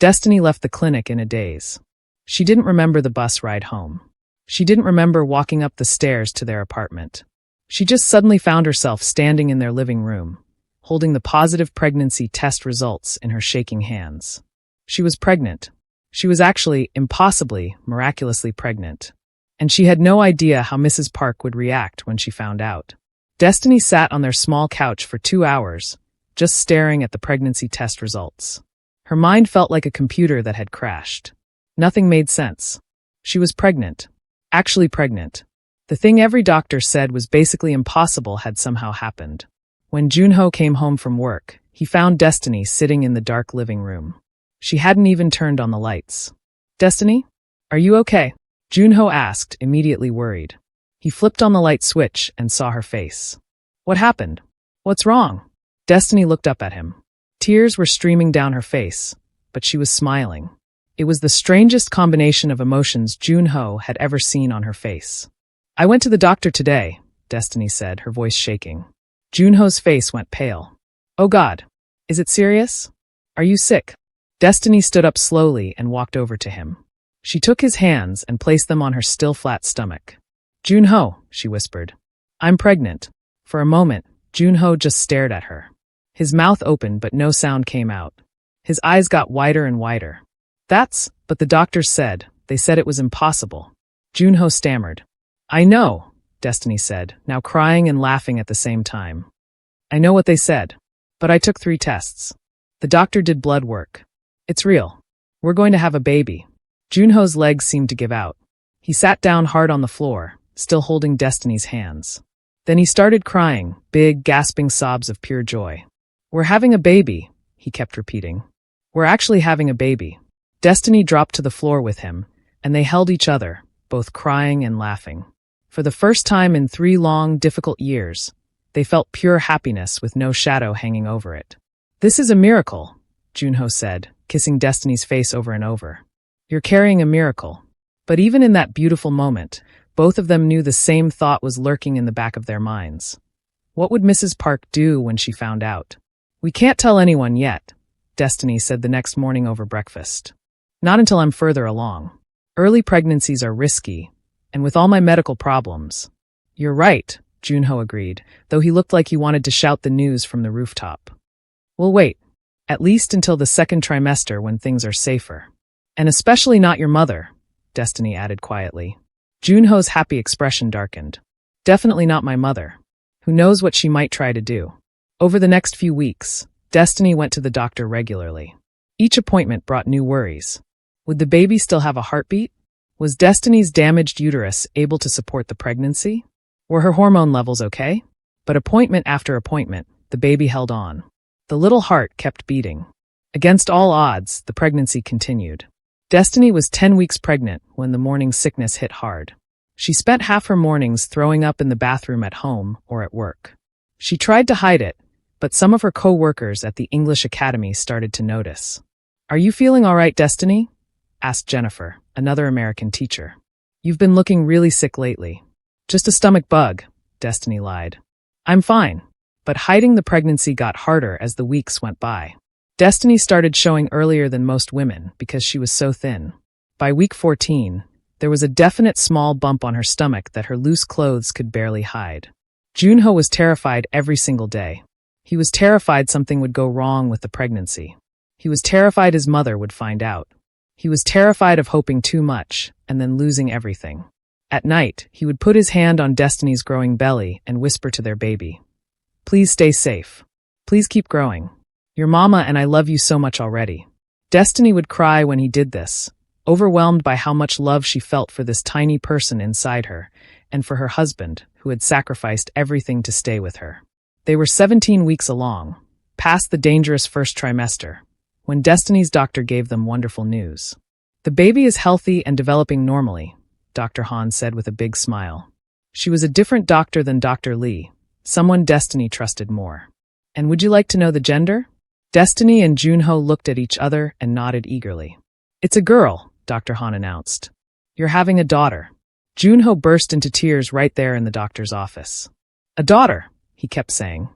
Destiny left the clinic in a daze. She didn't remember the bus ride home. She didn't remember walking up the stairs to their apartment. She just suddenly found herself standing in their living room, holding the positive pregnancy test results in her shaking hands. She was pregnant. She was actually, impossibly, miraculously pregnant. And she had no idea how Mrs. Park would react when she found out. Destiny sat on their small couch for 2 hours, just staring at the pregnancy test results. Her mind felt like a computer that had crashed. Nothing made sense. She was pregnant. Actually pregnant. The thing every doctor said was basically impossible had somehow happened. When Jun-ho came home from work, he found Destiny sitting in the dark living room. She hadn't even turned on the lights. "Destiny? Are you okay?" Jun-ho asked, immediately worried. He flipped on the light switch and saw her face. "What happened? What's wrong?" Destiny looked up at him. Tears were streaming down her face, but she was smiling. It was the strangest combination of emotions Jun-ho had ever seen on her face. "I went to the doctor today," Destiny said, her voice shaking. Jun-ho's face went pale. Oh God. Is it serious? Are you sick? Destiny stood up slowly and walked over to him. She took his hands and placed them on her still flat stomach. Jun-ho, she whispered. I'm pregnant. For a moment, Jun-ho just stared at her. His mouth opened but no sound came out. His eyes got wider and wider. But the doctors said. They said it was impossible. Jun-ho stammered. I know, Destiny said, now crying and laughing at the same time. I know what they said. But I took 3 tests. The doctor did blood work. It's real. We're going to have a baby. Jun-ho's legs seemed to give out. He sat down hard on the floor, still holding Destiny's hands. Then he started crying, big, gasping sobs of pure joy. We're having a baby, he kept repeating. We're actually having a baby. Destiny dropped to the floor with him, and they held each other, both crying and laughing. For the first time in 3 long, difficult years, they felt pure happiness with no shadow hanging over it. This is a miracle, Jun-ho said, kissing Destiny's face over and over. You're carrying a miracle. But even in that beautiful moment, both of them knew the same thought was lurking in the back of their minds. What would Mrs. Park do when she found out? We can't tell anyone yet, Destiny said the next morning over breakfast. Not until I'm further along. Early pregnancies are risky, and with all my medical problems. You're right, Jun-ho agreed, though he looked like he wanted to shout the news from the rooftop. We'll wait, at least until the 2nd trimester when things are safer. And especially not your mother, Destiny added quietly. Jun-ho's happy expression darkened. Definitely not my mother. Who knows what she might try to do. Over the next few weeks, Destiny went to the doctor regularly. Each appointment brought new worries. Would the baby still have a heartbeat? Was Destiny's damaged uterus able to support the pregnancy? Were her hormone levels okay? But appointment after appointment, the baby held on. The little heart kept beating. Against all odds, the pregnancy continued. Destiny was 10 weeks pregnant when the morning sickness hit hard. She spent half her mornings throwing up in the bathroom at home or at work. She tried to hide it, but some of her co-workers at the English Academy started to notice. Are you feeling all right, Destiny? Asked Jennifer, another American teacher. You've been looking really sick lately. Just a stomach bug, Destiny lied. I'm fine. But hiding the pregnancy got harder as the weeks went by. Destiny started showing earlier than most women because she was so thin. By week 14, there was a definite small bump on her stomach that her loose clothes could barely hide. Jun-ho was terrified every single day. He was terrified something would go wrong with the pregnancy. He was terrified his mother would find out. He was terrified of hoping too much and then losing everything. At night, he would put his hand on Destiny's growing belly and whisper to their baby. Please stay safe. Please keep growing. Your mama and I love you so much already. Destiny would cry when he did this, overwhelmed by how much love she felt for this tiny person inside her and for her husband, who had sacrificed everything to stay with her. They were 17 weeks along, past the dangerous 1st trimester, when Destiny's doctor gave them wonderful news. The baby is healthy and developing normally, Dr. Han said with a big smile. She was a different doctor than Dr. Lee, someone Destiny trusted more. And would you like to know the gender? Destiny and Jun-ho looked at each other and nodded eagerly. It's a girl, Dr. Han announced. You're having a daughter. Jun-ho burst into tears right there in the doctor's office. A daughter, he kept saying.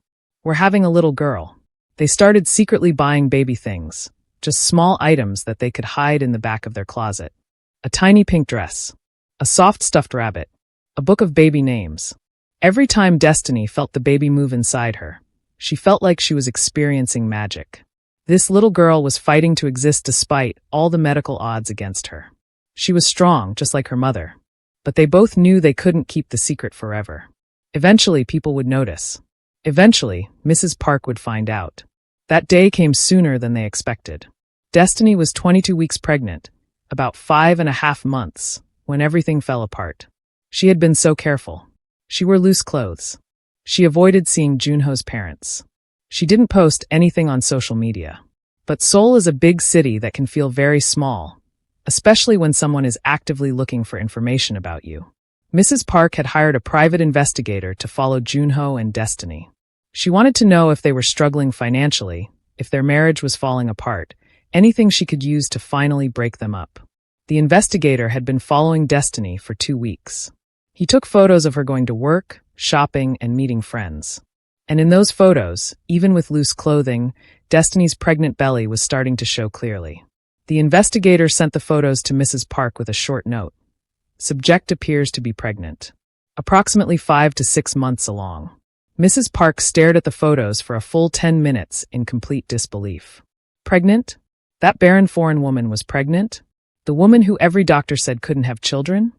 We're having a little girl. They started secretly buying baby things, just small items that they could hide in the back of their closet. A tiny pink dress, a soft stuffed rabbit, a book of baby names. Every time Destiny felt the baby move inside her, she felt like she was experiencing magic. This little girl was fighting to exist despite all the medical odds against her. She was strong, just like her mother. But they both knew they couldn't keep the secret forever. Eventually, people would notice. Eventually, Mrs. Park would find out. That day came sooner than they expected. Destiny was 22 weeks pregnant, about 5.5 months, when everything fell apart. She had been so careful. She wore loose clothes. She avoided seeing Jun-ho's parents. She didn't post anything on social media. But Seoul is a big city that can feel very small, especially when someone is actively looking for information about you. Mrs. Park had hired a private investigator to follow Jun-ho and Destiny. She wanted to know if they were struggling financially, if their marriage was falling apart, anything she could use to finally break them up. The investigator had been following Destiny for 2 weeks. He took photos of her going to work, shopping, and meeting friends. And in those photos, even with loose clothing, Destiny's pregnant belly was starting to show clearly. The investigator sent the photos to Mrs. Park with a short note. Subject appears to be pregnant. Approximately 5 to 6 months along. Mrs. Park stared at the photos for a full 10 minutes in complete disbelief. Pregnant? That barren foreign woman was pregnant? The woman who every doctor said couldn't have children?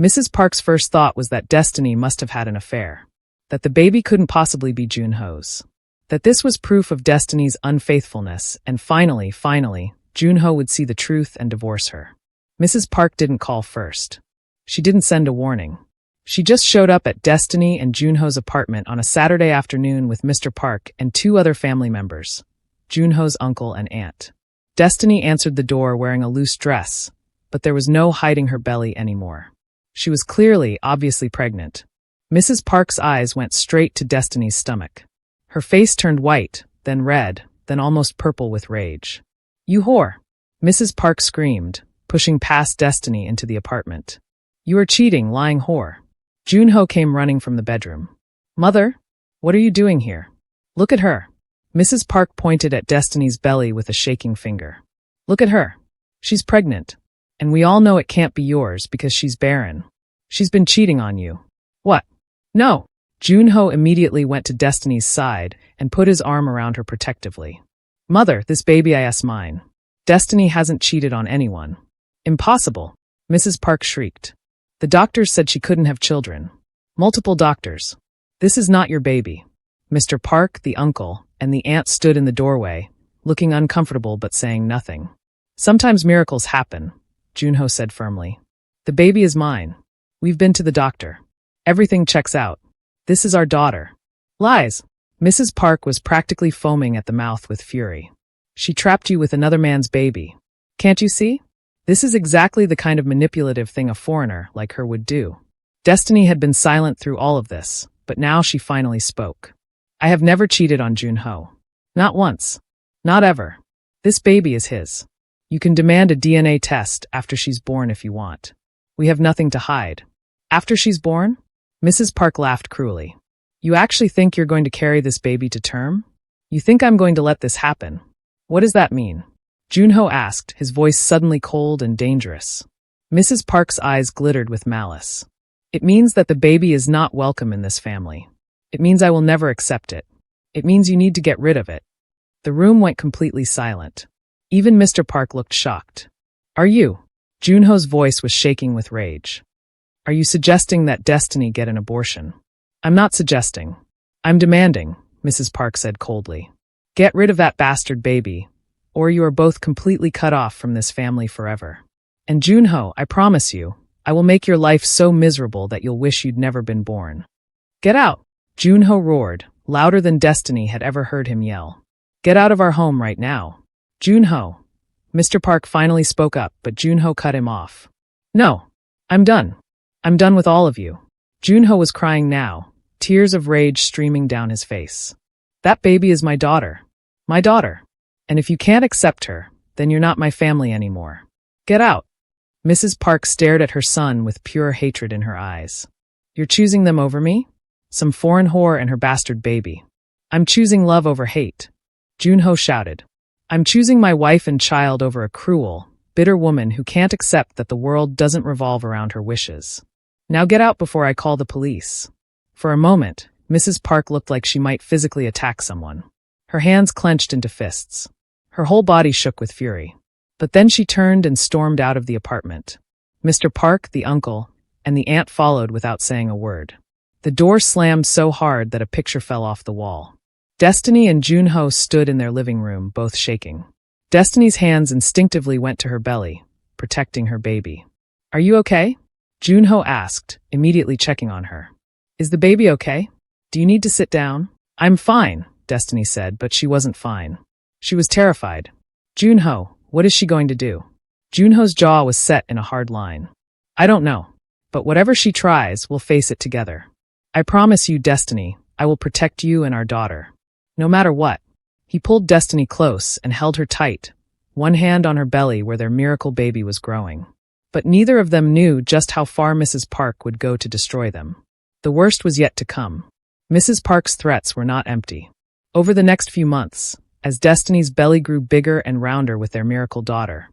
Mrs. Park's first thought was that Destiny must have had an affair. That the baby couldn't possibly be Jun-ho's. That this was proof of Destiny's unfaithfulness, and finally, Jun-ho would see the truth and divorce her. Mrs. Park didn't call first. She didn't send a warning. She just showed up at Destiny and Jun-ho's apartment on a Saturday afternoon with Mr. Park and 2 other family members, Jun-ho's uncle and aunt. Destiny answered the door wearing a loose dress, but there was no hiding her belly anymore. She was clearly, obviously pregnant. Mrs. Park's eyes went straight to Destiny's stomach. Her face turned white, then red, then almost purple with rage. "You whore!" Mrs. Park screamed, pushing past Destiny into the apartment. "You are cheating, lying whore." Jun-ho came running from the bedroom. "Mother? What are you doing here? Look at her." Mrs. Park pointed at Destiny's belly with a shaking finger. "Look at her. She's pregnant. And we all know it can't be yours because she's barren. She's been cheating on you." "What? No." Jun-ho immediately went to Destiny's side and put his arm around her protectively. "Mother, this baby is mine. Destiny hasn't cheated on anyone." "Impossible," Mrs. Park shrieked. "The doctors said she couldn't have children. Multiple doctors. This is not your baby." Mr. Park, the uncle, and the aunt stood in the doorway, looking uncomfortable but saying nothing. "Sometimes miracles happen," Jun-ho said firmly. "The baby is mine. We've been to the doctor. Everything checks out. This is our daughter." "Lies!" Mrs. Park was practically foaming at the mouth with fury. "She trapped you with another man's baby. Can't you see? This is exactly the kind of manipulative thing a foreigner like her would do." Destiny had been silent through all of this, but now she finally spoke. "I have never cheated on Jun-ho. Not once. Not ever. This baby is his. You can demand a DNA test after she's born if you want. We have nothing to hide." "After she's born?" Mrs. Park laughed cruelly. "You actually think you're going to carry this baby to term? You think I'm going to let this happen? What does that mean?" Jun-ho asked, his voice suddenly cold and dangerous. Mrs. Park's eyes glittered with malice. "It means that the baby is not welcome in this family. It means I will never accept it. It means you need to get rid of it." The room went completely silent. Even Mr. Park looked shocked. "Are you?" Jun-ho's voice was shaking with rage. "Are you suggesting that Destiny get an abortion?" "I'm not suggesting. I'm demanding," Mrs. Park said coldly. "Get rid of that bastard baby, or you are both completely cut off from this family forever. And Jun-ho, I promise you, I will make your life so miserable that you'll wish you'd never been born." "Get out!" Jun-ho roared, louder than Destiny had ever heard him yell. "Get out of our home right now." "Jun-ho." Mr. Park finally spoke up, but Jun-ho cut him off. "No. I'm done. I'm done with all of you." Jun-ho was crying now, tears of rage streaming down his face. "That baby is my daughter. My daughter. And if you can't accept her, then you're not my family anymore. Get out." Mrs. Park stared at her son with pure hatred in her eyes. "You're choosing them over me? Some foreign whore and her bastard baby. I'm choosing love over hate." Jun-ho shouted. "I'm choosing my wife and child over a cruel, bitter woman who can't accept that the world doesn't revolve around her wishes. Now get out before I call the police." For a moment, Mrs. Park looked like she might physically attack someone. Her hands clenched into fists. Her whole body shook with fury. But then she turned and stormed out of the apartment. Mr. Park, the uncle, and the aunt followed without saying a word. The door slammed so hard that a picture fell off the wall. Destiny and Jun-ho stood in their living room, both shaking. Destiny's hands instinctively went to her belly, protecting her baby. "Are you okay?" Jun-ho asked, immediately checking on her. "Is the baby okay? Do you need to sit down?" "I'm fine," Destiny said, but she wasn't fine. She was terrified. "Jun-ho, what is she going to do?" Jun-ho's jaw was set in a hard line. "I don't know. But whatever she tries, we'll face it together. I promise you, Destiny, I will protect you and our daughter. No matter what." He pulled Destiny close and held her tight, one hand on her belly where their miracle baby was growing. But neither of them knew just how far Mrs. Park would go to destroy them. The worst was yet to come. Mrs. Park's threats were not empty. Over the next few months, as Destiny's belly grew bigger and rounder with their miracle daughter,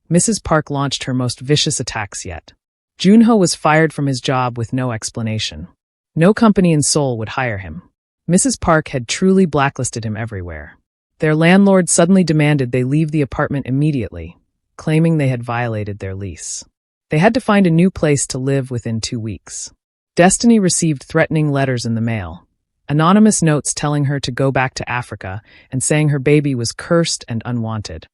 Mrs. Park launched her most vicious attacks yet. Jun-ho was fired from his job with no explanation. No company in Seoul would hire him. Mrs. Park had truly blacklisted him everywhere. Their landlord suddenly demanded they leave the apartment immediately, claiming they had violated their lease. They had to find a new place to live within 2 weeks. Destiny received threatening letters in the mail, anonymous notes telling her to go back to Africa and saying her baby was cursed and unwanted.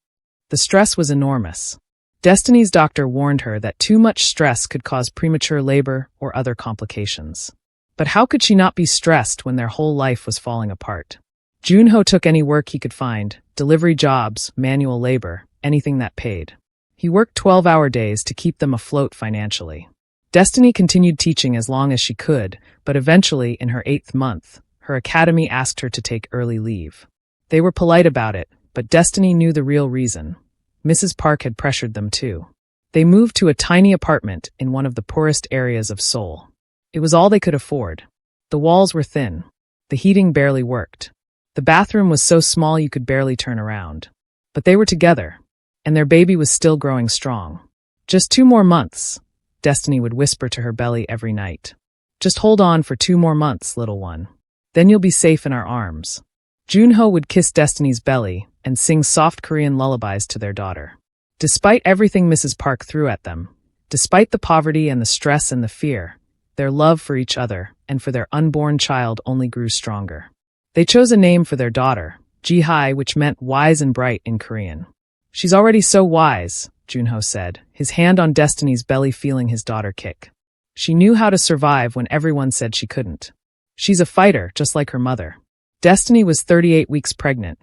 The stress was enormous. Destiny's doctor warned her that too much stress could cause premature labor or other complications. But how could she not be stressed when their whole life was falling apart? Jun-ho took any work he could find, delivery jobs, manual labor, anything that paid. He worked 12-hour days to keep them afloat financially. Destiny continued teaching as long as she could, but eventually, in her 8th month, her academy asked her to take early leave. They were polite about it, but Destiny knew the real reason. Mrs. Park had pressured them too. They moved to a tiny apartment in one of the poorest areas of Seoul. It was all they could afford. The walls were thin. The heating barely worked. The bathroom was so small you could barely turn around. But they were together, and their baby was still growing strong. "Just 2 more months," Destiny would whisper to her belly every night. "Just hold on for 2 more months, little one. Then you'll be safe in our arms." Jun-ho would kiss Destiny's belly and sing soft Korean lullabies to their daughter. Despite everything Mrs. Park threw at them, despite the poverty and the stress and the fear, their love for each other and for their unborn child only grew stronger. They chose a name for their daughter, Ji-hai, which meant wise and bright in Korean. "She's already so wise," Jun-ho said, his hand on Destiny's belly feeling his daughter kick. "She knew how to survive when everyone said she couldn't. She's a fighter, just like her mother." Destiny was 38 weeks pregnant,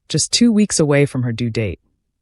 just 2 weeks away from her due date,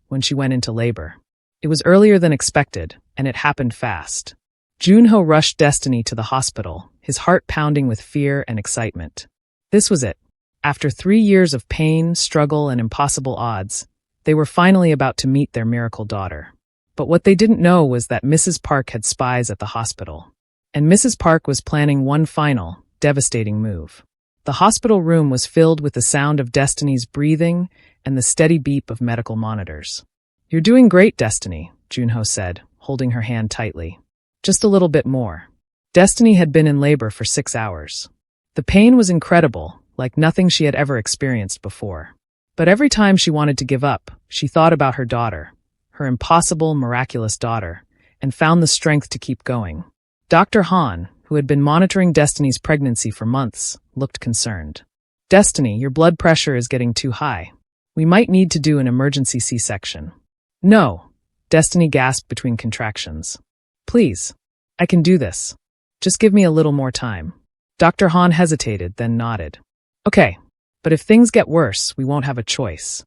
when she went into labor. It was earlier than expected, and it happened fast. Jun-ho rushed Destiny to the hospital, his heart pounding with fear and excitement. This was it. After 3 years of pain, struggle, and impossible odds, they were finally about to meet their miracle daughter. But what they didn't know was that Mrs. Park had spies at the hospital. And Mrs. Park was planning one final, devastating move. The hospital room was filled with the sound of Destiny's breathing and the steady beep of medical monitors. "You're doing great, Destiny," Jun-ho said, holding her hand tightly. "Just a little bit more." Destiny had been in labor for 6 hours. The pain was incredible, like nothing she had ever experienced before. But every time she wanted to give up, she thought about her daughter, her impossible, miraculous daughter, and found the strength to keep going. Dr. Han, who had been monitoring Destiny's pregnancy for months, looked concerned. "Destiny, your blood pressure is getting too high. We might need to do an emergency C-section." "No," Destiny gasped between contractions. "Please, I can do this. Just give me a little more time." Dr. Han hesitated, then nodded. "Okay, but if things get worse, we won't have a choice."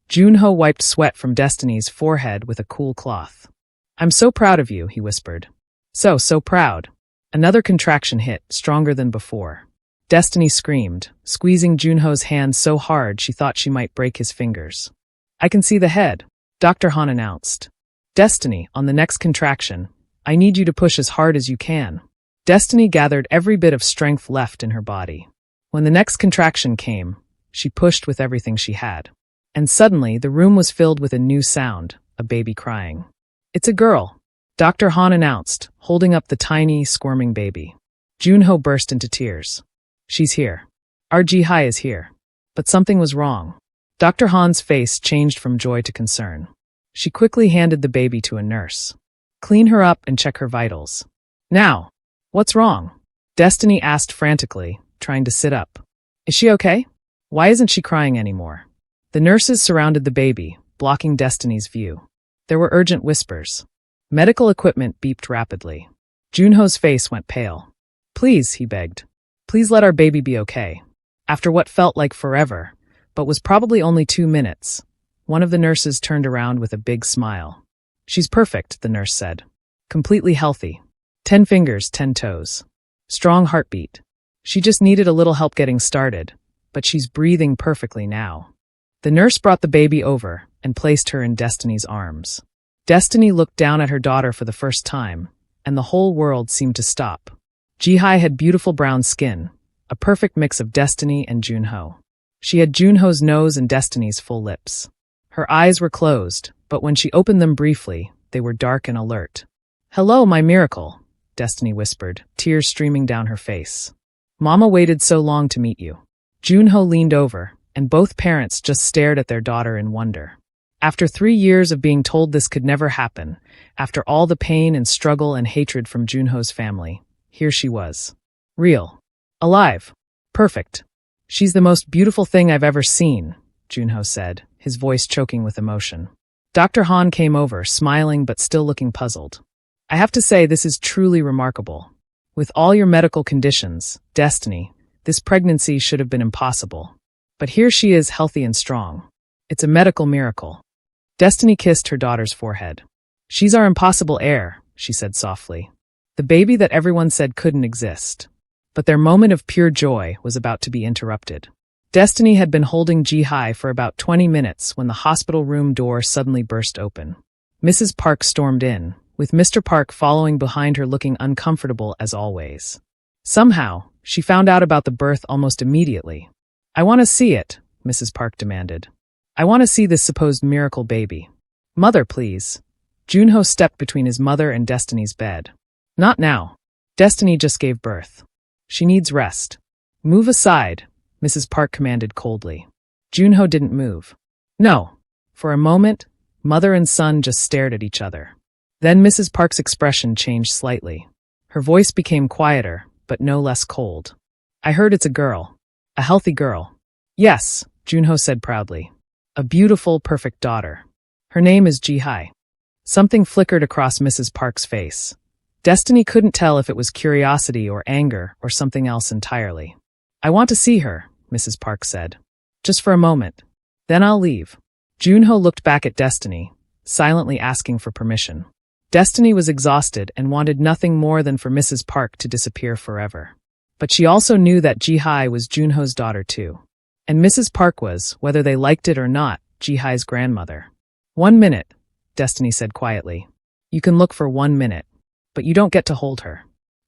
Jun-ho wiped sweat from Destiny's forehead with a cool cloth. "I'm so proud of you," he whispered. So proud." Another contraction hit, stronger than before. Destiny screamed, squeezing Jun-ho's hand so hard she thought she might break his fingers. "I can see the head," Dr. Han announced. "Destiny, on the next contraction, I need you to push as hard as you can." Destiny gathered every bit of strength left in her body. When the next contraction came, she pushed with everything she had. And suddenly, the room was filled with a new sound, a baby crying. "It's a girl," Dr. Han announced, holding up the tiny, squirming baby. Jun-ho burst into tears. "She's here. Our Ji-hai is here." But something was wrong. Dr. Han's face changed from joy to concern. She quickly handed the baby to a nurse. "Clean her up and check her vitals." "Now, what's wrong?" Destiny asked frantically, trying to sit up. "Is she okay? Why isn't she crying anymore?" The nurses surrounded the baby, blocking Destiny's view. There were urgent whispers. Medical equipment beeped rapidly. Jun-ho's face went pale. "Please," he begged. "Please let our baby be okay." After what felt like forever, but was probably only 2 minutes, one of the nurses turned around with a big smile. "She's perfect," the nurse said. "Completely healthy. 10 fingers, 10 toes. Strong heartbeat. She just needed a little help getting started, but she's breathing perfectly now." The nurse brought the baby over and placed her in Destiny's arms. Destiny looked down at her daughter for the first time, and the whole world seemed to stop. Ji-hai had beautiful brown skin, a perfect mix of Destiny and Jun-ho. She had Jun-ho's nose and Destiny's full lips. Her eyes were closed, but when she opened them briefly, they were dark and alert. "Hello, my miracle," Destiny whispered, tears streaming down her face. "Mama waited so long to meet you." Jun-ho leaned over, and both parents just stared at their daughter in wonder. After 3 years of being told this could never happen, after all the pain and struggle and hatred from Jun-ho's family, here she was. Real. Alive. Perfect. "She's the most beautiful thing I've ever seen," Jun-ho said, his voice choking with emotion. Dr. Han came over, smiling but still looking puzzled. "I have to say this is truly remarkable. With all your medical conditions, Destiny, this pregnancy should have been impossible. But here she is, healthy and strong. It's a medical miracle." Destiny kissed her daughter's forehead. "She's our impossible heir," she said softly. "The baby that everyone said couldn't exist." But their moment of pure joy was about to be interrupted. Destiny had been holding Ji-hai for about 20 minutes when the hospital room door suddenly burst open. Mrs. Park stormed in, with Mr. Park following behind her looking uncomfortable as always. Somehow, she found out about the birth almost immediately. "I want to see it," Mrs. Park demanded. "I want to see this supposed miracle baby." "Mother, please." Jun-ho stepped between his mother and Destiny's bed. "Not now. Destiny just gave birth. She needs rest." "Move aside," Mrs. Park commanded coldly. Jun-ho didn't move. "No." For a moment, mother and son just stared at each other. Then Mrs. Park's expression changed slightly. Her voice became quieter, but no less cold. "I heard it's a girl. A healthy girl." "Yes," Jun-ho said proudly. "A beautiful, perfect daughter. Her name is Ji-hai." Something flickered across Mrs. Park's face. Destiny couldn't tell if it was curiosity or anger or something else entirely. "I want to see her," Mrs. Park said. "Just for a moment. Then I'll leave." Jun-ho looked back at Destiny, silently asking for permission. Destiny was exhausted and wanted nothing more than for Mrs. Park to disappear forever. But she also knew that Ji-hai was Jun-ho's daughter too. And Mrs. Park was, whether they liked it or not, Ji-hai's grandmother. "1 minute," Destiny said quietly. "You can look for 1 minute. But you don't get to hold her."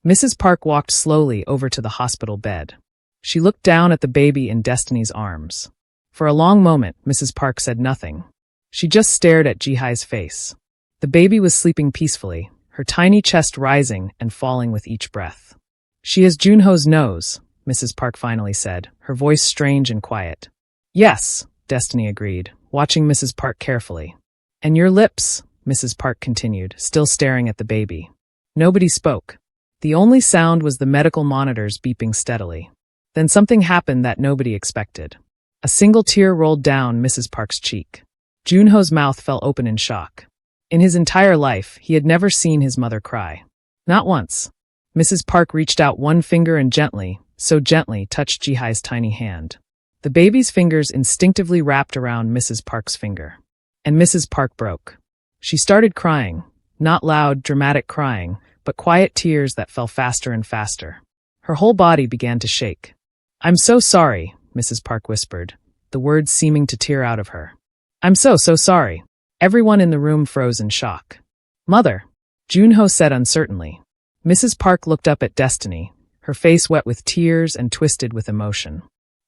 Mrs. Park walked slowly over to the hospital bed. She looked down at the baby in Destiny's arms. For a long moment, Mrs. Park said nothing. She just stared at Ji-hai's face. The baby was sleeping peacefully, her tiny chest rising and falling with each breath. "She has Jun-ho's nose," Mrs. Park finally said, her voice strange and quiet. "Yes," Destiny agreed, watching Mrs. Park carefully. "And your lips," Mrs. Park continued, still staring at the baby. Nobody spoke. The only sound was the medical monitors beeping steadily. Then something happened that nobody expected. A single tear rolled down Mrs. Park's cheek. Jun-ho's mouth fell open in shock. In his entire life, he had never seen his mother cry. Not once. Mrs. Park reached out one finger and gently, so gently, touched Ji-hai's tiny hand. The baby's fingers instinctively wrapped around Mrs. Park's finger. And Mrs. Park broke. She started crying. Not loud, dramatic crying, but quiet tears that fell faster and faster. Her whole body began to shake. "I'm so sorry," Mrs. Park whispered, the words seeming to tear out of her. "I'm so sorry." Everyone in the room froze in shock. "Mother," Jun-ho said uncertainly. Mrs. Park looked up at Destiny, her face wet with tears and twisted with emotion.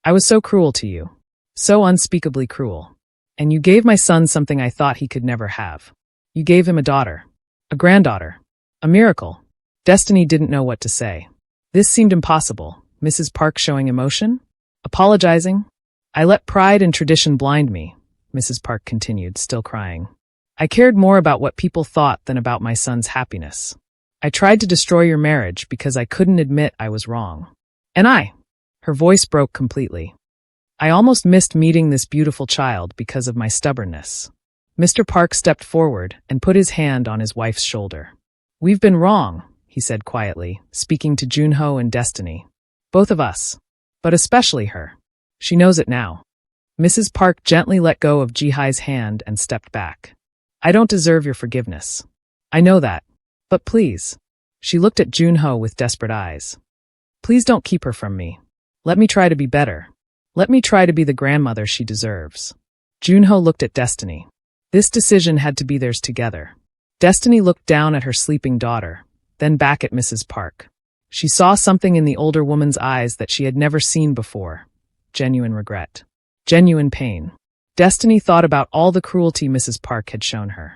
"I was so cruel to you. So unspeakably cruel. And you gave my son something I thought he could never have. You gave him a daughter. A granddaughter. A miracle." Destiny didn't know what to say. This seemed impossible. Mrs. Park showing emotion? Apologizing? "I let pride and tradition blind me," Mrs. Park continued, still crying. "I cared more about what people thought than about my son's happiness. I tried to destroy your marriage because I couldn't admit I was wrong. And her voice broke completely. "I almost missed meeting this beautiful child because of my stubbornness." Mr. Park stepped forward and put his hand on his wife's shoulder. "We've been wrong," he said quietly, speaking to Jun-ho and Destiny. "Both of us. But especially her. She knows it now." Mrs. Park gently let go of Ji-hai's hand and stepped back. "I don't deserve your forgiveness. I know that. But please." She looked at Jun-ho with desperate eyes. "Please don't keep her from me. Let me try to be better. Let me try to be the grandmother she deserves." Jun-ho looked at Destiny. This decision had to be theirs together. Destiny looked down at her sleeping daughter, then back at Mrs. Park. She saw something in the older woman's eyes that she had never seen before. Genuine regret. Genuine pain. Destiny thought about all the cruelty Mrs. Park had shown her.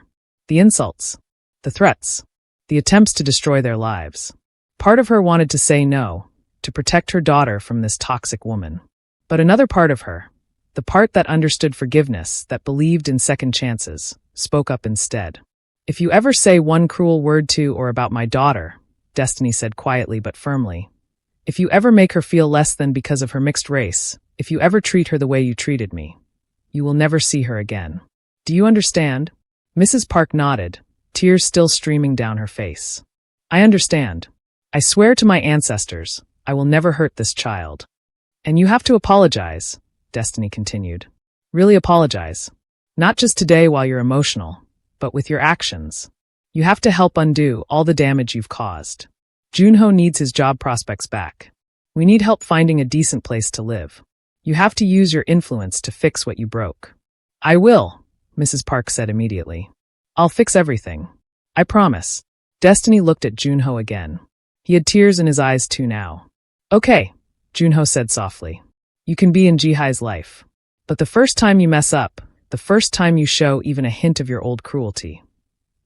The insults. The threats. The attempts to destroy their lives. Part of her wanted to say no, to protect her daughter from this toxic woman. But another part of her, the part that understood forgiveness, that believed in second chances, spoke up instead. If you ever say one cruel word to or about my daughter, Destiny said quietly but firmly, if you ever make her feel less than because of her mixed race, if you ever treat her the way you treated me, you will never see her again. Do you understand? Mrs. Park nodded, tears still streaming down her face. I understand. I swear to my ancestors, I will never hurt this child. And you have to apologize, Destiny continued. Really apologize. Not just today while you're emotional, but with your actions. You have to help undo all the damage you've caused. Jun-ho needs his job prospects back. We need help finding a decent place to live. You have to use your influence to fix what you broke. I will, Mrs. Park said immediately. I'll fix everything. I promise. Destiny looked at Jun-ho again. He had tears in his eyes too now. Okay, Jun-ho said softly. You can be in Ji-hai's life. But the first time you mess up, the first time you show even a hint of your old cruelty,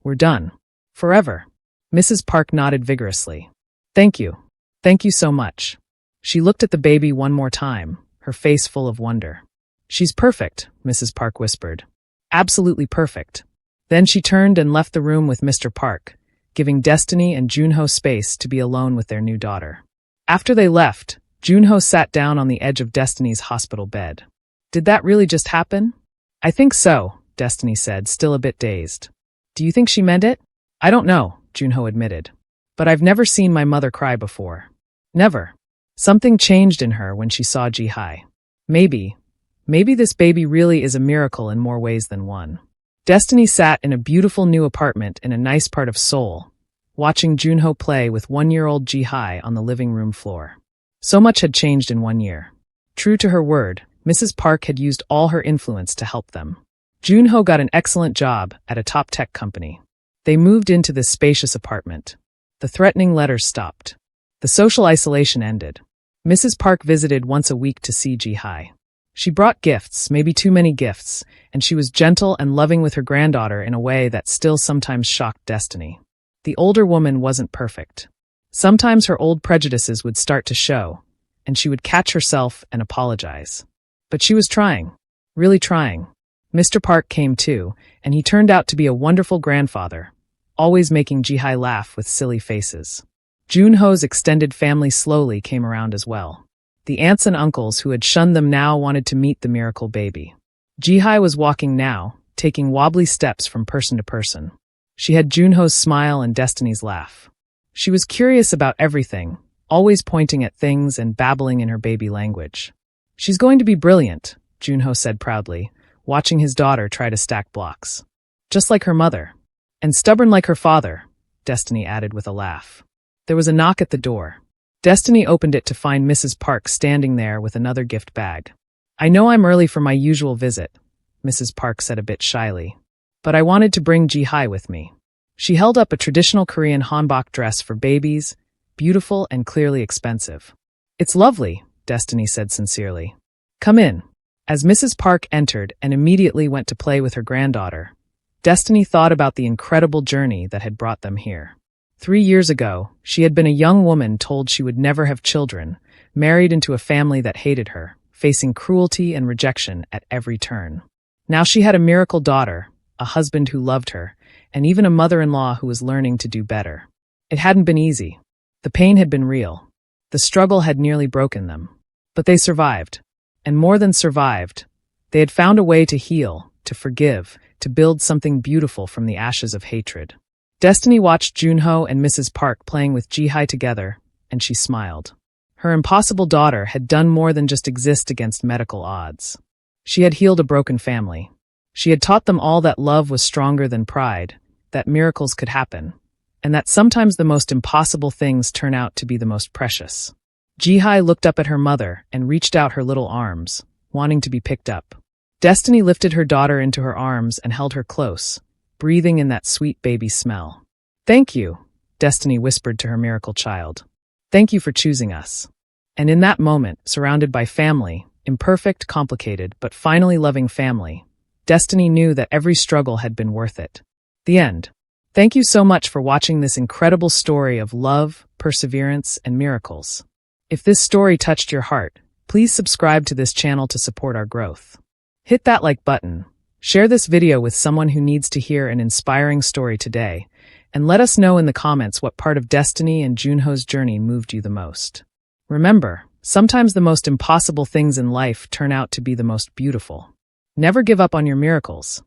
we're done. Forever. Mrs. Park nodded vigorously. Thank you. Thank you so much. She looked at the baby one more time, her face full of wonder. She's perfect, Mrs. Park whispered. Absolutely perfect. Then she turned and left the room with Mr. Park, giving Destiny and Jun-ho space to be alone with their new daughter. After they left, Jun-ho sat down on the edge of Destiny's hospital bed. Did that really just happen? I think so, Destiny said, still a bit dazed. Do you think she meant it? I don't know, Jun-ho admitted. But I've never seen my mother cry before. Never. Something changed in her when she saw Ji-hai. Maybe this baby really is a miracle in more ways than one. Destiny sat in a beautiful new apartment in a nice part of Seoul, watching Jun-ho play with 1-year-old Ji-hai on the living room floor. So much had changed in 1 year. True to her word, Mrs. Park had used all her influence to help them. Jun-ho got an excellent job at a top tech company. They moved into this spacious apartment. The threatening letters stopped. The social isolation ended. Mrs. Park visited once a week to see Ji-hai. She brought gifts, maybe too many gifts, and she was gentle and loving with her granddaughter in a way that still sometimes shocked Destiny. The older woman wasn't perfect. Sometimes her old prejudices would start to show, and she would catch herself and apologize. But she was trying. Really trying. Mr. Park came too, and he turned out to be a wonderful grandfather, always making Ji-hai laugh with silly faces. Jun-ho's extended family slowly came around as well. The aunts and uncles who had shunned them now wanted to meet the miracle baby. Ji-hai was walking now, taking wobbly steps from person to person. She had Jun-ho's smile and Destiny's laugh. She was curious about everything, always pointing at things and babbling in her baby language. She's going to be brilliant, Jun-ho said proudly, watching his daughter try to stack blocks. Just like her mother. And stubborn like her father, Destiny added with a laugh. There was a knock at the door. Destiny opened it to find Mrs. Park standing there with another gift bag. I know I'm early for my usual visit, Mrs. Park said a bit shyly, but I wanted to bring Ji-hai with me. She held up a traditional Korean hanbok dress for babies, beautiful and clearly expensive. It's lovely, Destiny said sincerely. Come in. As Mrs. Park entered and immediately went to play with her granddaughter, Destiny thought about the incredible journey that had brought them here. 3 years ago, she had been a young woman told she would never have children, married into a family that hated her, facing cruelty and rejection at every turn. Now she had a miracle daughter, a husband who loved her, and even a mother-in-law who was learning to do better. It hadn't been easy. The pain had been real. The struggle had nearly broken them. But they survived. And more than survived, they had found a way to heal, to forgive, to build something beautiful from the ashes of hatred. Destiny watched Jun-ho and Mrs. Park playing with Ji-hai together, and she smiled. Her impossible daughter had done more than just exist against medical odds. She had healed a broken family. She had taught them all that love was stronger than pride, that miracles could happen, and that sometimes the most impossible things turn out to be the most precious. Ji-hai looked up at her mother and reached out her little arms, wanting to be picked up. Destiny lifted her daughter into her arms and held her close, breathing in that sweet baby smell. Thank you, Destiny whispered to her miracle child. Thank you for choosing us. And in that moment, surrounded by family, imperfect, complicated, but finally loving family, Destiny knew that every struggle had been worth it. The end. Thank you so much for watching this incredible story of love, perseverance, and miracles. If this story touched your heart, please subscribe to this channel to support our growth. Hit that like button, share this video with someone who needs to hear an inspiring story today, and let us know in the comments what part of Destiny and Jun-ho's journey moved you the most. Remember, sometimes the most impossible things in life turn out to be the most beautiful. Never give up on your miracles.